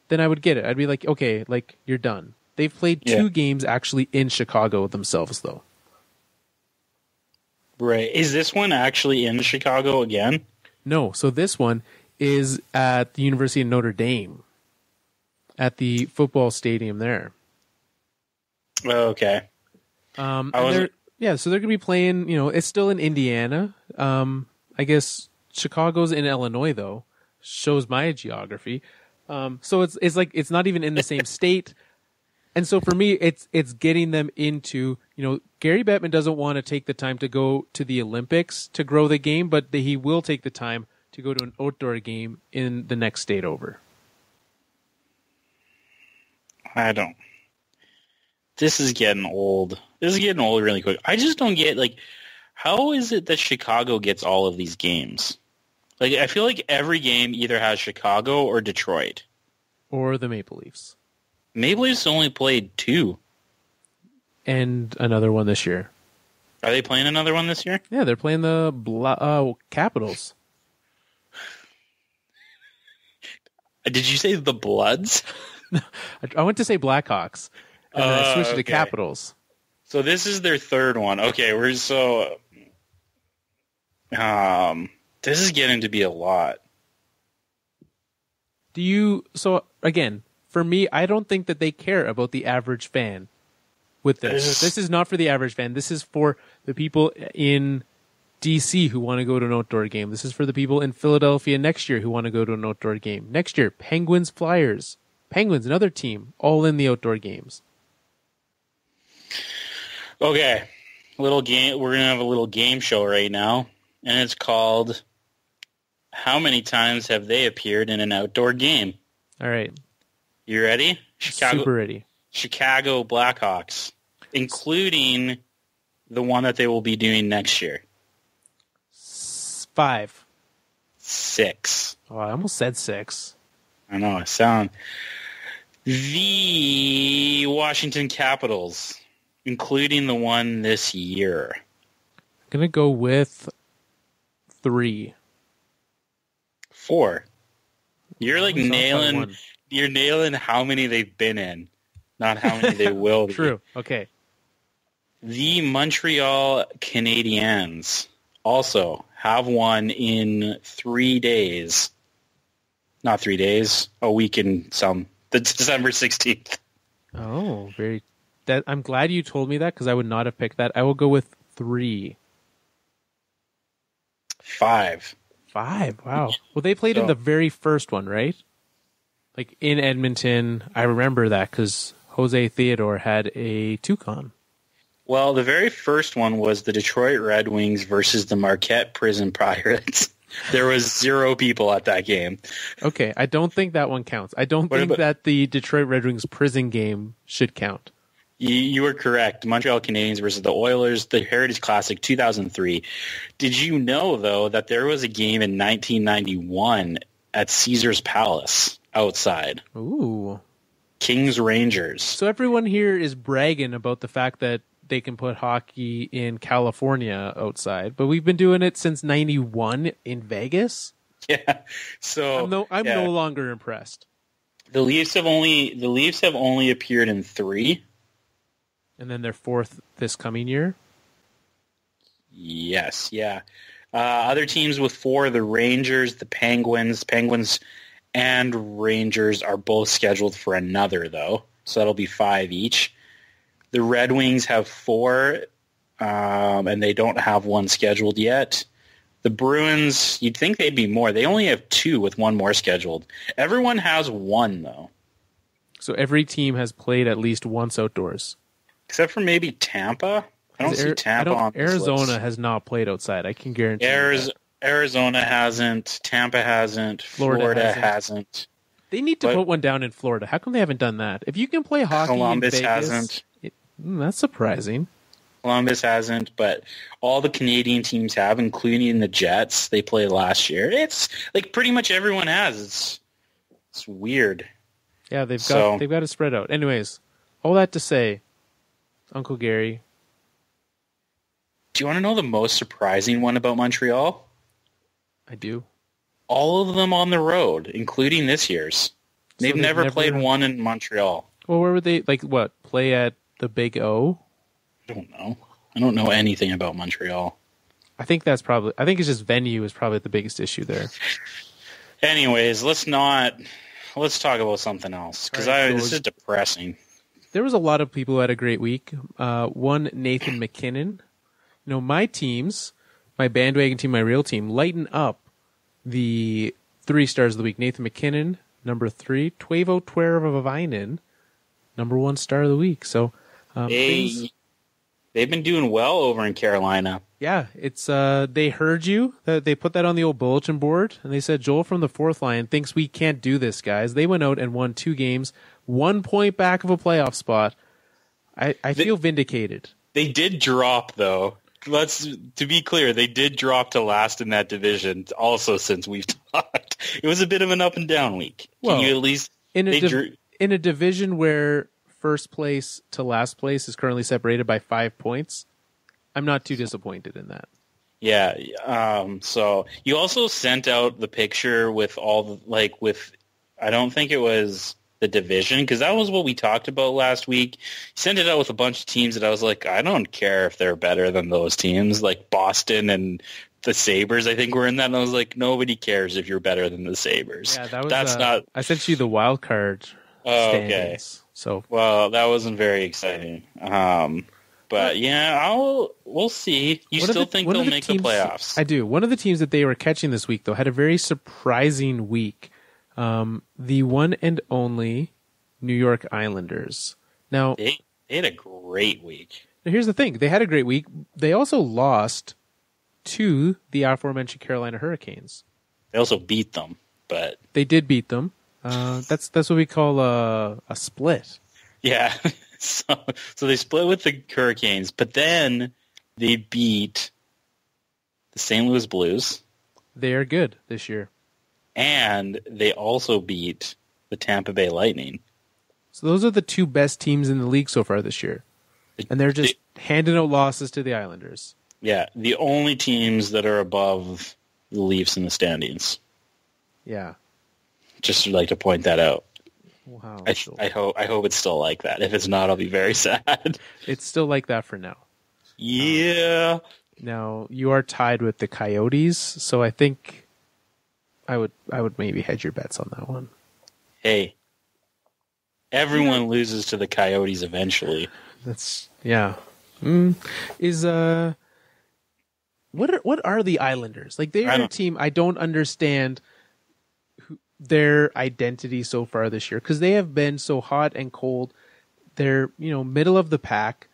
then I would get it. I'd be like, okay, like, you're done. They've played 2 games actually in Chicago themselves, though. Right. Is this one actually in Chicago again? No. So this one is at the University of Notre Dame, at the football stadium there. Okay. So they're going to be playing, it's still in Indiana. I guess Chicago's in Illinois, though. Shows my geography. So it's like it's not even in the same state. And so for me, it's getting them into, Gary Bettman doesn't want to take the time to go to the Olympics to grow the game, but he will take the time to go to an outdoor game in the next state over. This is getting old. This is getting old really quick. I just don't get, how is it that Chicago gets all of these games? I feel like every game either has Chicago or Detroit. Or the Maple Leafs. Maple Leafs only played 2. And another one this year. Are they playing another one this year? Yeah, they're playing the Capitals. Did you say the Bloods? I went to say Blackhawks. And then I switched to Capitals. So this is their third one. Okay, this is getting to be a lot. So again, for me, I don't think that they care about the average fan with this. This is not for the average fan. This is for the people in DC who want to go to an outdoor game. This is for the people in Philadelphia next year who want to go to an outdoor game. Next year, Penguins, Flyers. Penguins, another team, all in the outdoor games. Okay, little game. We're gonna have a little game show right now, and it's called "How many times have they appeared in an outdoor game?" All right, you ready? Super ready. Chicago Blackhawks, including the one that they will be doing next year. 5. 6. Oh, I almost said 6. I know. I sound. The Washington Capitals, including the one this year. I'm going to go with 3. 4. You're nailing how many they've been in, not how many they will be. True. Okay. The Montreal Canadiens also have one in 3 days. Not 3 days, a week and some. That's December 16th. Oh, I'm glad you told me that because I would not have picked that. I will go with 3. 5. 5. Wow. Well, they played in the very first one, right? In Edmonton. I remember that because Jose Theodore had a Toucan. Well, the very first one was the Detroit Red Wings versus the Marquette Prison Pirates. There was 0 people at that game. Okay, I don't think that one counts. I don't think that the Detroit Red Wings prison game should count. You were correct. Montreal Canadiens versus the Oilers, the Heritage Classic 2003. Did you know, though, that there was a game in 1991 at Caesars Palace outside? Ooh. Kings Rangers. So everyone here is bragging about the fact that they can put hockey in California outside, but we've been doing it since 91 in Vegas. Yeah. So I'm no longer impressed. The Leafs have only appeared in 3. And then their 4th this coming year? Yes, yeah. Other teams with 4, the Rangers, the Penguins. Penguins and Rangers are both scheduled for another, though. So that'll be 5 each. The Red Wings have 4, and they don't have one scheduled yet. The Bruins, you'd think they'd be more. They only have 2 with 1 more scheduled. Everyone has 1, though. So every team has played at least once outdoors. Except for maybe Tampa. I don't see Tampa on this Arizona list. has not played outside. I can guarantee Arizona hasn't. Tampa hasn't. Florida hasn't. They need to put one down in Florida. How come they haven't done that? If you can play hockey Columbus in Vegas, hasn't. That's surprising. Columbus hasn't, but all the Canadian teams have, including the Jets. They played last year. It's pretty much everyone has. It's weird. Yeah, they've got to spread out. Anyways, all that to say, Uncle Gary. Do you want to know the most surprising one about Montreal? I do. All of them on the road, including this year's. They've never played one in Montreal. Well, where would they, play at the Big O? I don't know. I don't know anything about Montreal. I think it's just venue is probably the biggest issue there. Anyways, let's talk about something else, because this is depressing. there was a lot of people who had a great week. One, Nathan McKinnon. My teams, my bandwagon team, my real team, lighten up the 3 stars of the week. Nathan McKinnon, number 3. Teuvo Teravainen, number 1 star of the week. So they've been doing well over in Carolina. Yeah, it's they heard you. They put that on the old bulletin board, and they said, Joel from the 4th line thinks we can't do this, guys. They went out and won 2 games, 1 point back of a playoff spot. I feel vindicated. They did drop, though. To be clear, they did drop to last in that division also since we've talked. It was a bit of an up and down week. Can you at least... In a division where first place to last place is currently separated by 5 points, I'm not too disappointed in that. Yeah. So you also sent out the picture with all the, I don't think it was the division, because that was what we talked about last week. You sent it out with a bunch of teams that I was like, I don't care if they're better than those teams, like Boston and the Sabres. I think were in that, and I was like, nobody cares if you're better than the Sabres. Yeah, that was, that's not. I sent you the wild card standings. Okay. So that wasn't very exciting. But yeah, we'll see. You still think they'll make the playoffs? I do. One of the teams that they were catching this week, though, had a very surprising week. The one and only New York Islanders. Now they had a great week. Now here's the thing: they had a great week. They also lost to the aforementioned Carolina Hurricanes. They also beat them, but they did beat them. That's what we call a split. Yeah. So they split with the Hurricanes, but then they beat the St. Louis Blues. They are good this year. And they also beat the Tampa Bay Lightning. So those are the 2 best teams in the league so far this year. And they're just handing out losses to the Islanders. Yeah, the only teams that are above the Leafs in the standings. Yeah. Just like to point that out. Wow. I hope it's still like that. If it's not, I'll be very sad. It's still like that for now. Yeah. Now you are tied with the Coyotes, so I think I would maybe hedge your bets on that one. Hey, everyone loses to the Coyotes eventually. That's what are the Islanders? Like, they are a team I don't understand their identity so far this year, because they have been so hot and cold. They're, middle of the pack.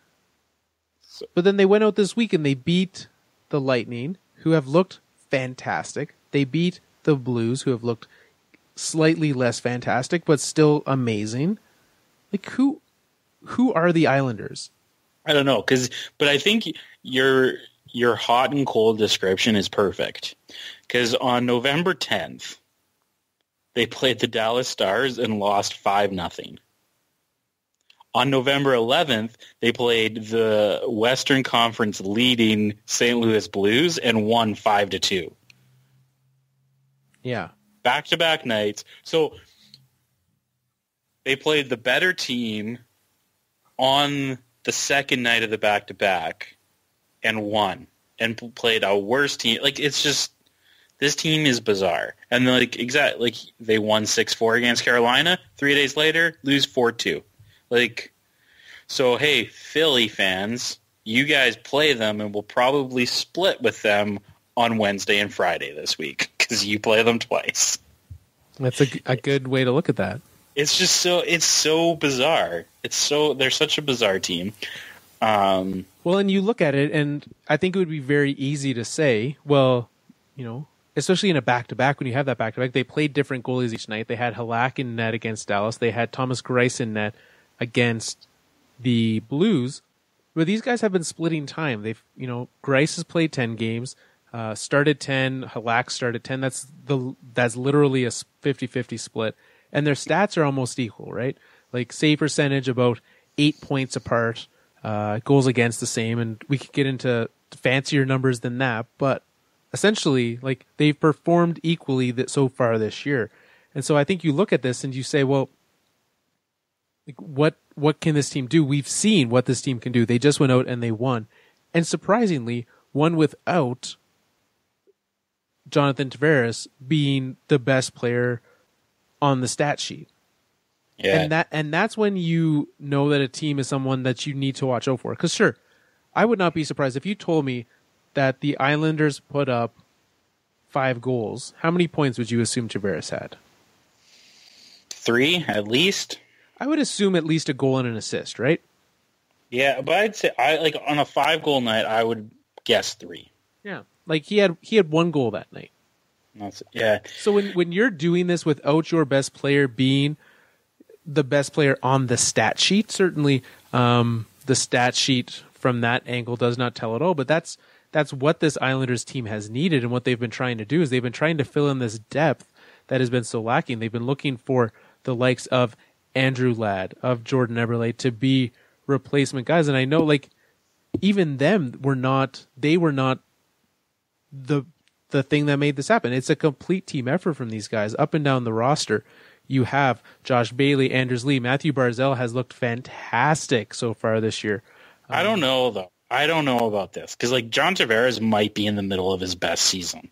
But then they went out this week and they beat the Lightning, who have looked fantastic. They beat the Blues, who have looked slightly less fantastic, but still amazing. Like, who are the Islanders? I don't know, but I think your hot and cold description is perfect. Because on November 10th, they played the Dallas Stars and lost 5-0. On November 11th, they played the Western Conference leading St. Louis Blues and won 5-2. Yeah. Back-to-back nights. So they played the better team on the second night of the back-to-back and won, and played a worse team. Like, it's just, this team is bizarre. And they won 6-4 against Carolina. 3 days later, lose 4-2. So hey, Philly fans, you guys play them, and we'll probably split with them on Wednesday and Friday this week, because you play them twice. That's a good way to look at that. It's just so bizarre. They're such a bizarre team. Well, and you look at it, and I think it would be very easy to say, well, especially in a back-to-back, when you have that back-to-back, they played different goalies each night. They had Halak in net against Dallas. They had Thomas Greiss in net against the Blues. But these guys have been splitting time. They've, Greiss has played 10 games, started 10, Halak started 10. That's literally a 50-50 split. And their stats are almost equal, right? Like, save percentage about 8 points apart, goals against the same, and we could get into fancier numbers than that, but essentially, like, they've performed equally so far this year. And so I think you look at this and you say, well, like, what can this team do? We've seen what this team can do. They just went out and they won. And surprisingly, won without Jonathan Tavares being the best player on the stat sheet. Yeah. And that's when you know that a team is someone that you need to watch out for. Because sure, I would not be surprised if you told me that the Islanders put up 5 goals. How many points would you assume Tavares had? 3 at least. I would assume at least a goal and an assist, right? Yeah, but I'd say on a 5-goal night, I would guess 3. Yeah, like he had 1 goal that night. Yeah. So when you're doing this without your best player being the best player on the stat sheet, certainly the stat sheet from that angle does not tell it all, but that's what this Islanders team has needed, and what they've been trying to do is they've been trying to fill in this depth that has been so lacking. They've been looking for the likes of Andrew Ladd, of Jordan Eberle to be replacement guys, and I know like even them were not the thing that made this happen. It's a complete team effort from these guys up and down the roster. You have Josh Bailey, Anders Lee, Matthew Barzal has looked fantastic so far this year. I don't know, though. I don't know about this. Because, like, John Tavares might be in the middle of his best season.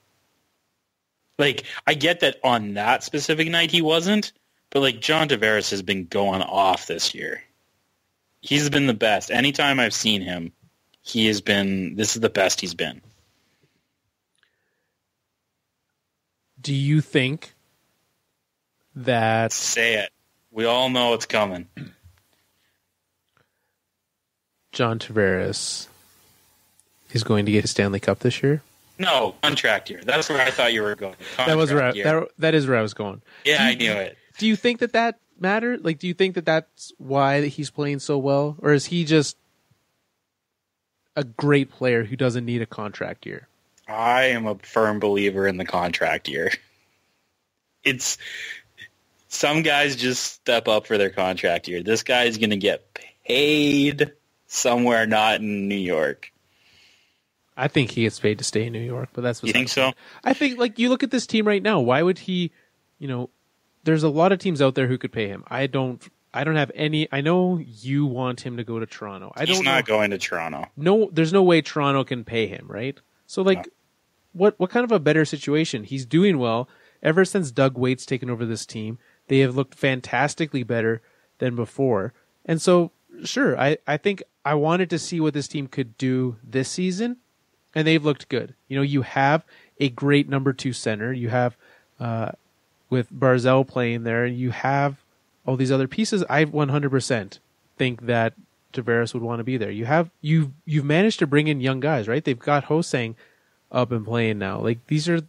Like, I get that on that specific night he wasn't. But, like, John Tavares has been going off this year. He's been the best. Anytime I've seen him, this is the best he's been. Do you think that... Say it. We all know it's coming. John Tavares is going to get a Stanley Cup this year? No, contract year. That's where I thought you were going. That is where I was going. Yeah, I knew it. Do you think that mattered? Like, do you think that that's why he's playing so well? Or is he just a great player who doesn't need a contract year? I am a firm believer in the contract year. It's some guys just step up for their contract year. This guy is going to get paid somewhere not in New York. I think he gets paid to stay in New York, but that's what you think so? I think like you look at this team right now. Why would he? There's a lot of teams out there who could pay him. I don't have any. I know you want him to go to Toronto. He's not going to Toronto. No, there's no way Toronto can pay him, right? So like, no. What kind of a better situation? He's doing well. Ever since Doug Waite's taken over this team, they have looked fantastically better than before. And so, sure, I think I wanted to see what this team could do this season, and they've looked good. You have a great number 2 center. You have, with Barzal playing there, you have all these other pieces. I 100% think that Tavares would want to be there. You've managed to bring in young guys, right? They've got Hosang up and playing now. Like these are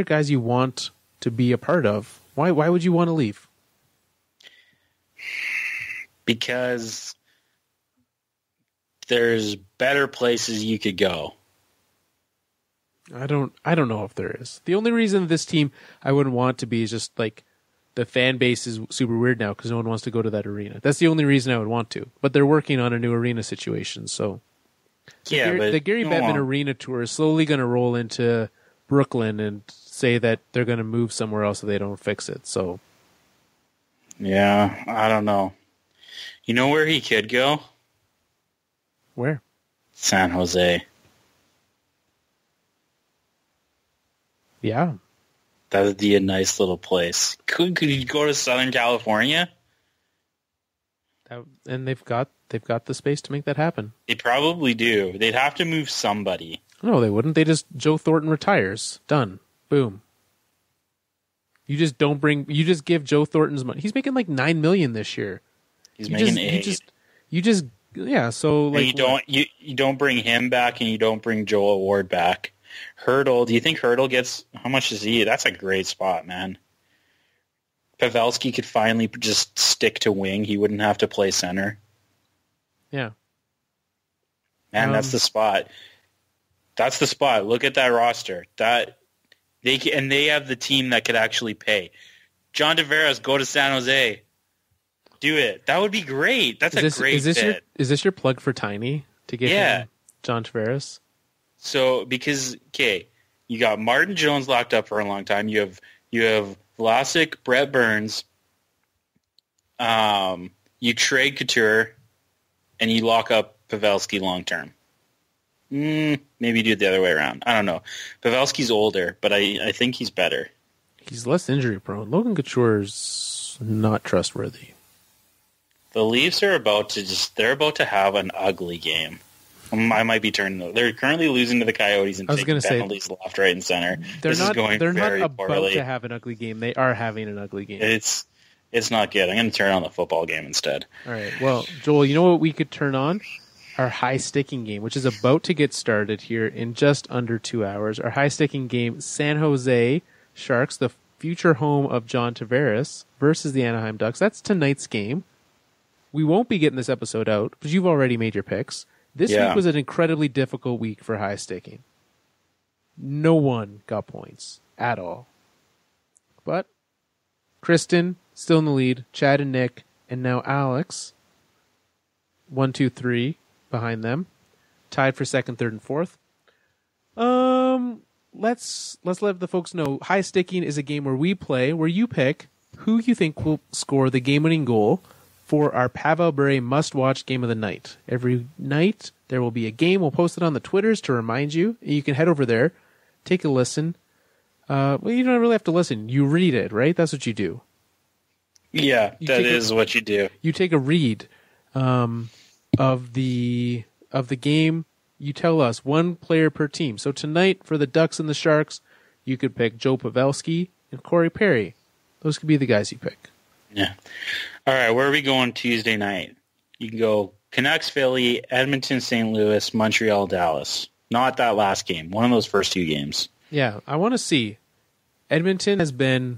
guys you want to be a part of. Why would you want to leave? Because there's better places you could go. I don't know if there is. The only reason this team I wouldn't want to be is just like the fan base is super weird now because no one wants to go to that arena. That's the only reason I would want to. But they're working on a new arena situation, so the Gary Bettman Arena Tour is slowly going to roll into Brooklyn and say that they're going to move somewhere else if they don't fix it. So, yeah, I don't know. You know where he could go? Where? San Jose. Yeah. That would be a nice little place. Could you go to Southern California? And they've got the space to make that happen. They probably do. They'd have to move somebody. No, they wouldn't. Joe Thornton retires. Done. Boom. You just give Joe Thornton's money. He's making like $9 million this year. He's making $8. Yeah. So like, you don't bring him back, and you don't bring Joel Ward back. Hurdle. Do you think Hurdle gets? How much is he? That's a great spot, man. Pavelski could finally just stick to wing. He wouldn't have to play center. Yeah. Man, that's the spot. That's the spot. Look at that roster. They have the team that could actually pay. John Tavares, go to San Jose. Do it. That would be great. That's a great fit. Is this your plug for Tiny to get him, John Tavares? So, because, you got Martin Jones locked up for a long time. You have Vlasic, Brett Burns. You trade Couture, and you lock up Pavelski long term. Maybe do it the other way around. I don't know. Pavelski's older, but I think he's better. He's less injury prone. Logan Couture's not trustworthy. The Leafs are about to have an ugly game. I might be turning. They're currently losing to the Coyotes and taking penalties left, right, and center. They're not about to have an ugly game. They are having an ugly game. It's not good. I'm going to turn on the football game instead. All right. Well, Joel, you know what we could turn on? Our high-sticking game, which is about to get started here in just under 2 hours. Our high-sticking game, San Jose Sharks, the future home of John Tavares, versus the Anaheim Ducks. That's tonight's game. We won't be getting this episode out, but you've already made your picks. This week was an incredibly difficult week for high-sticking. No one got points at all. But Kristen, still in the lead, Chad and Nick, and now Alex, 1, 2, 3 behind them, tied for second, third, and fourth. Let's let the folks know. High Sticking is a game where where you pick who you think will score the game-winning goal for our Pavel Bure must-watch game of the night. Every night there will be a game. We'll post it on the Twitters to remind you. You can head over there, take a listen. Well, you don't really have to listen. You read it, right? That's what you do. Yeah, that is what you do. You take a read of the game. You tell us one player per team. So tonight for the Ducks and the Sharks, you could pick Joe Pavelski and Corey Perry. Those could be the guys you pick. Yeah. All right, where are we going Tuesday night? You can go Canucks, Philly, Edmonton, St. Louis, Montreal, Dallas. Not that last game. One of those first two games. Yeah, I want to see. The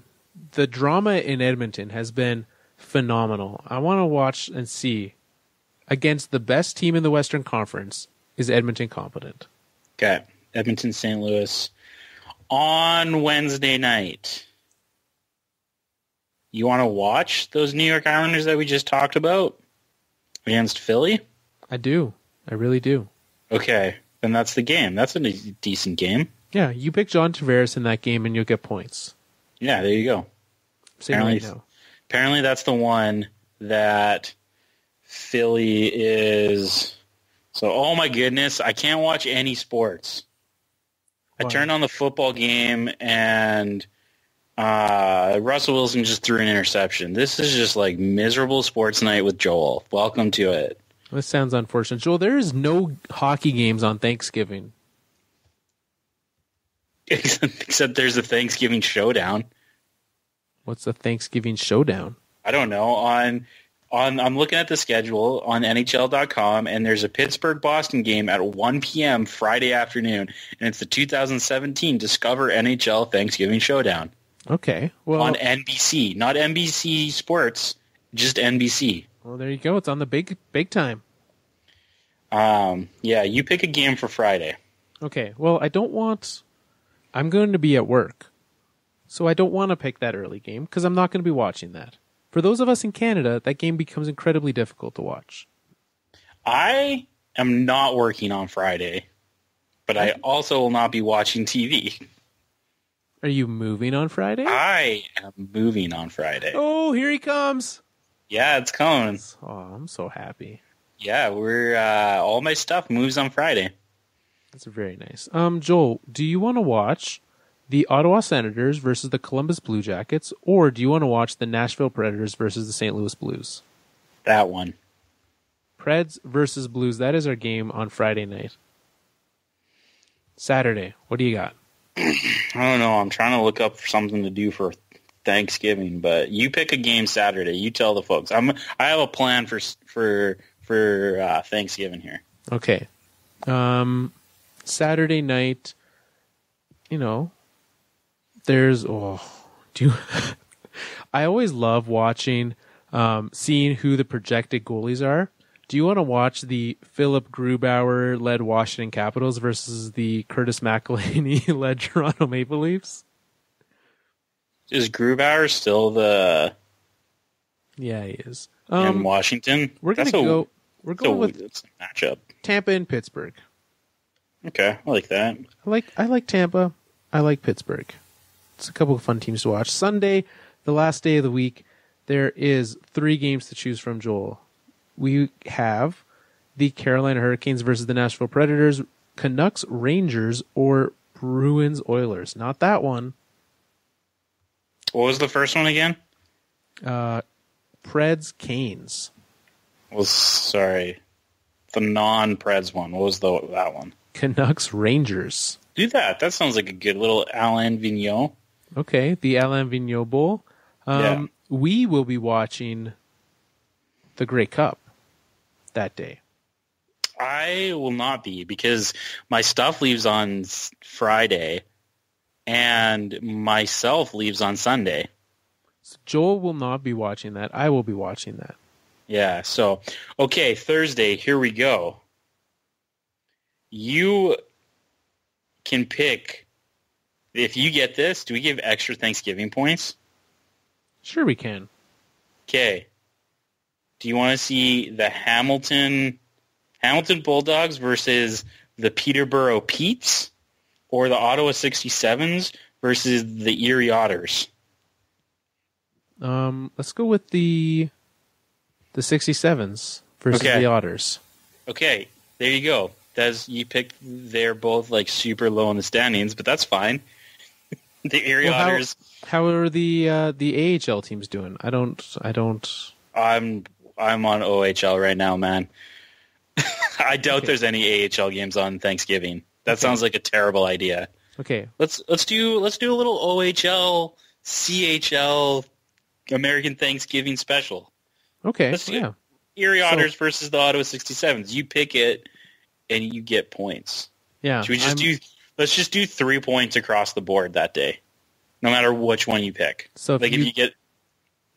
drama in Edmonton has been phenomenal. I want to watch and see. Against the best team in the Western Conference, is Edmonton competent? Okay, Edmonton, St. Louis. On Wednesday night, you want to watch those New York Islanders that we just talked about against Philly? I do. I really do. Okay, then that's the game. That's a decent game. Yeah, you pick John Tavares in that game and you'll get points. Yeah, there you go. Apparently that's the one that Philly is... So, oh my goodness, I can't watch any sports. Why? I turned on the football game and Russell Wilson just threw an interception. This is just like miserable sports night with Joel. Welcome to it. This sounds unfortunate. Joel, there is no hockey games on Thanksgiving. Except there's a Thanksgiving showdown. What's the Thanksgiving showdown? I don't know. I'm looking at the schedule on NHL.com, and there's a Pittsburgh-Boston game at 1 p.m. Friday afternoon, and it's the 2017 Discover NHL Thanksgiving Showdown. Okay. Well, on NBC. Not NBC Sports, just NBC. Well, there you go. It's on the big time. Yeah, you pick a game for Friday. Okay. Well, I'm going to be at work, so I don't want to pick that early game because I'm not going to be watching that. For those of us in Canada, that game becomes incredibly difficult to watch. I am not working on Friday, but I also will not be watching TV. Are you moving on Friday? I am moving on Friday. Oh, here he comes. Yeah, it's coming. Oh, I'm so happy. Yeah, all my stuff moves on Friday. That's very nice. Joel, do you want to watch the Ottawa Senators versus the Columbus Blue Jackets, or do you want to watch the Nashville Predators versus the St. Louis Blues? That one. Preds versus Blues. That is our game on Friday night. Saturday, what do you got? I don't know. I'm trying to look up something to do for Thanksgiving, but you pick a game Saturday. You tell the folks. I have a plan for Thanksgiving here. Okay. Saturday night, there's I always love watching, seeing who the projected goalies are. Do you want to watch the Philip Grubauer-led Washington Capitals versus the Curtis McElhinney-led Toronto Maple Leafs? Is Grubauer still the... Yeah, he is. In Washington? We're going with it's a matchup. Tampa and Pittsburgh. Okay, I like that. I like Tampa. I like Pittsburgh. It's a couple of fun teams to watch. Sunday, the last day of the week, there is 3 games to choose from, Joel. We have the Carolina Hurricanes versus the Nashville Predators, Canucks Rangers, or Bruins Oilers. Not that one. What was the first one again? Preds Canes. Sorry. The non-Preds one. What was that one? Canucks Rangers. Do that. That sounds like a good little Alain Vigneault. Okay, the Alain Vigneault Bowl. Yeah. We will be watching the Grey Cup that day. I will not be because my stuff leaves on Friday and myself leaves on Sunday. So Joel will not be watching that. I will be watching that. Yeah, so, okay, Thursday, here we go. You can pick, if you get this, do we give extra Thanksgiving points? Sure we can. Okay. Do you want to see the Hamilton Bulldogs versus the Peterborough Petes or the Ottawa 67s versus the Erie Otters? Let's go with the 67s versus the Otters. Okay, there you go. You picked. They're both like super low in the standings, but that's fine. The Erie Otters. How are the AHL teams doing? I don't. I'm on OHL right now, man. I doubt there's any AHL games on Thanksgiving. That sounds like a terrible idea. Okay, let's do a little OHL, CHL, American Thanksgiving special. Okay, let's do Erie Otters versus the Ottawa 67s. You pick it, and you get points. Yeah. Should we just let's just do 3 points across the board that day, no matter which one you pick. So if you get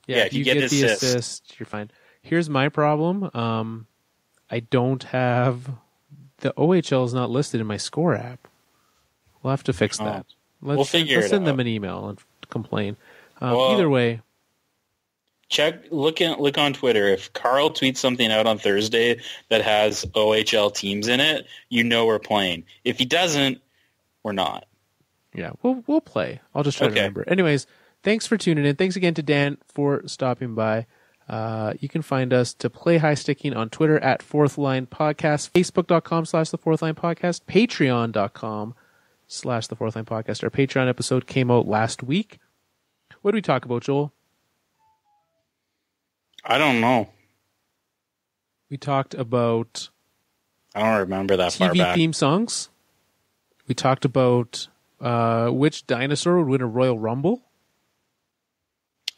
the assist, you're fine. Here's my problem. I don't have the OHL is not listed in my score app. We'll have to fix that. We'll figure it out. Let's send them an email and complain. Either way. Look on Twitter. If Carl tweets something out on Thursday that has OHL teams in it, you know we're playing. If he doesn't, we're not. Yeah, we'll play. I'll just try to remember. Anyways, thanks for tuning in. Thanks again to Dan for stopping by. You can find us to Play High Sticking on Twitter at Fourth Line Podcast, Facebook.com/The Fourth Line Podcast, Patreon.com/The Fourth Line Podcast. Our Patreon episode came out last week. What did we talk about, Joel? I don't know. We talked about... I don't remember that far back. TV theme songs. We talked about which dinosaur would win a Royal Rumble.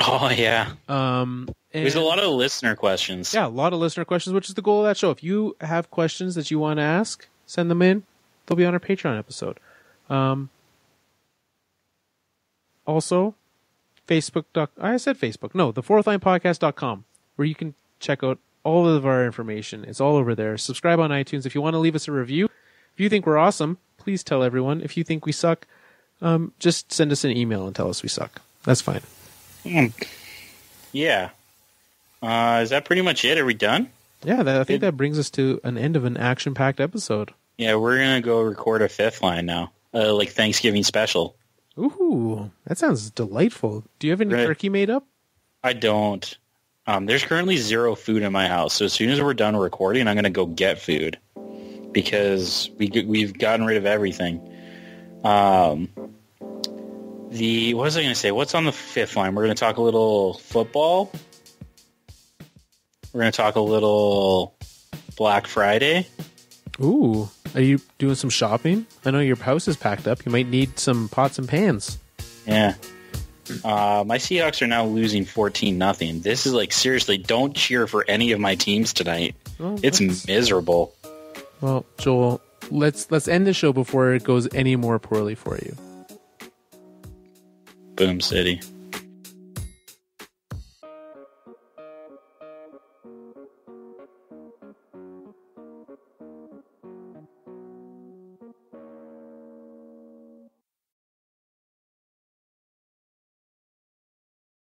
Oh, yeah. There's a lot of listener questions. Yeah, a lot of listener questions, which is the goal of that show. If you have questions that you want to ask, send them in. They'll be on our Patreon episode. Also, I said Facebook. No, thefourthlinepodcast.com, where you can check out all of our information. It's all over there. Subscribe on iTunes. If you want to leave us a review, if you think we're awesome, please tell everyone. If you think we suck, just send us an email and tell us we suck. That's fine. Yeah. Is that pretty much it? Are we done? Yeah, I think that brings us to an end of an action-packed episode. Yeah, we're going to go record a fifth line now, like Thanksgiving special. Ooh, that sounds delightful. Do you have any turkey made up? I don't. There's currently zero food in my house, so as soon as we're done recording, I'm going to go get food because we've gotten rid of everything. What was I going to say? What's on the fifth line? We're going to talk a little football. We're going to talk a little Black Friday. Ooh, are you doing some shopping? I know your house is packed up. You might need some pots and pans. Yeah. My Seahawks are now losing 14-0. This is like, seriously, don't cheer for any of my teams tonight. Well, it's miserable. Well, Joel, let's end the show before it goes any more poorly for you. Boom City.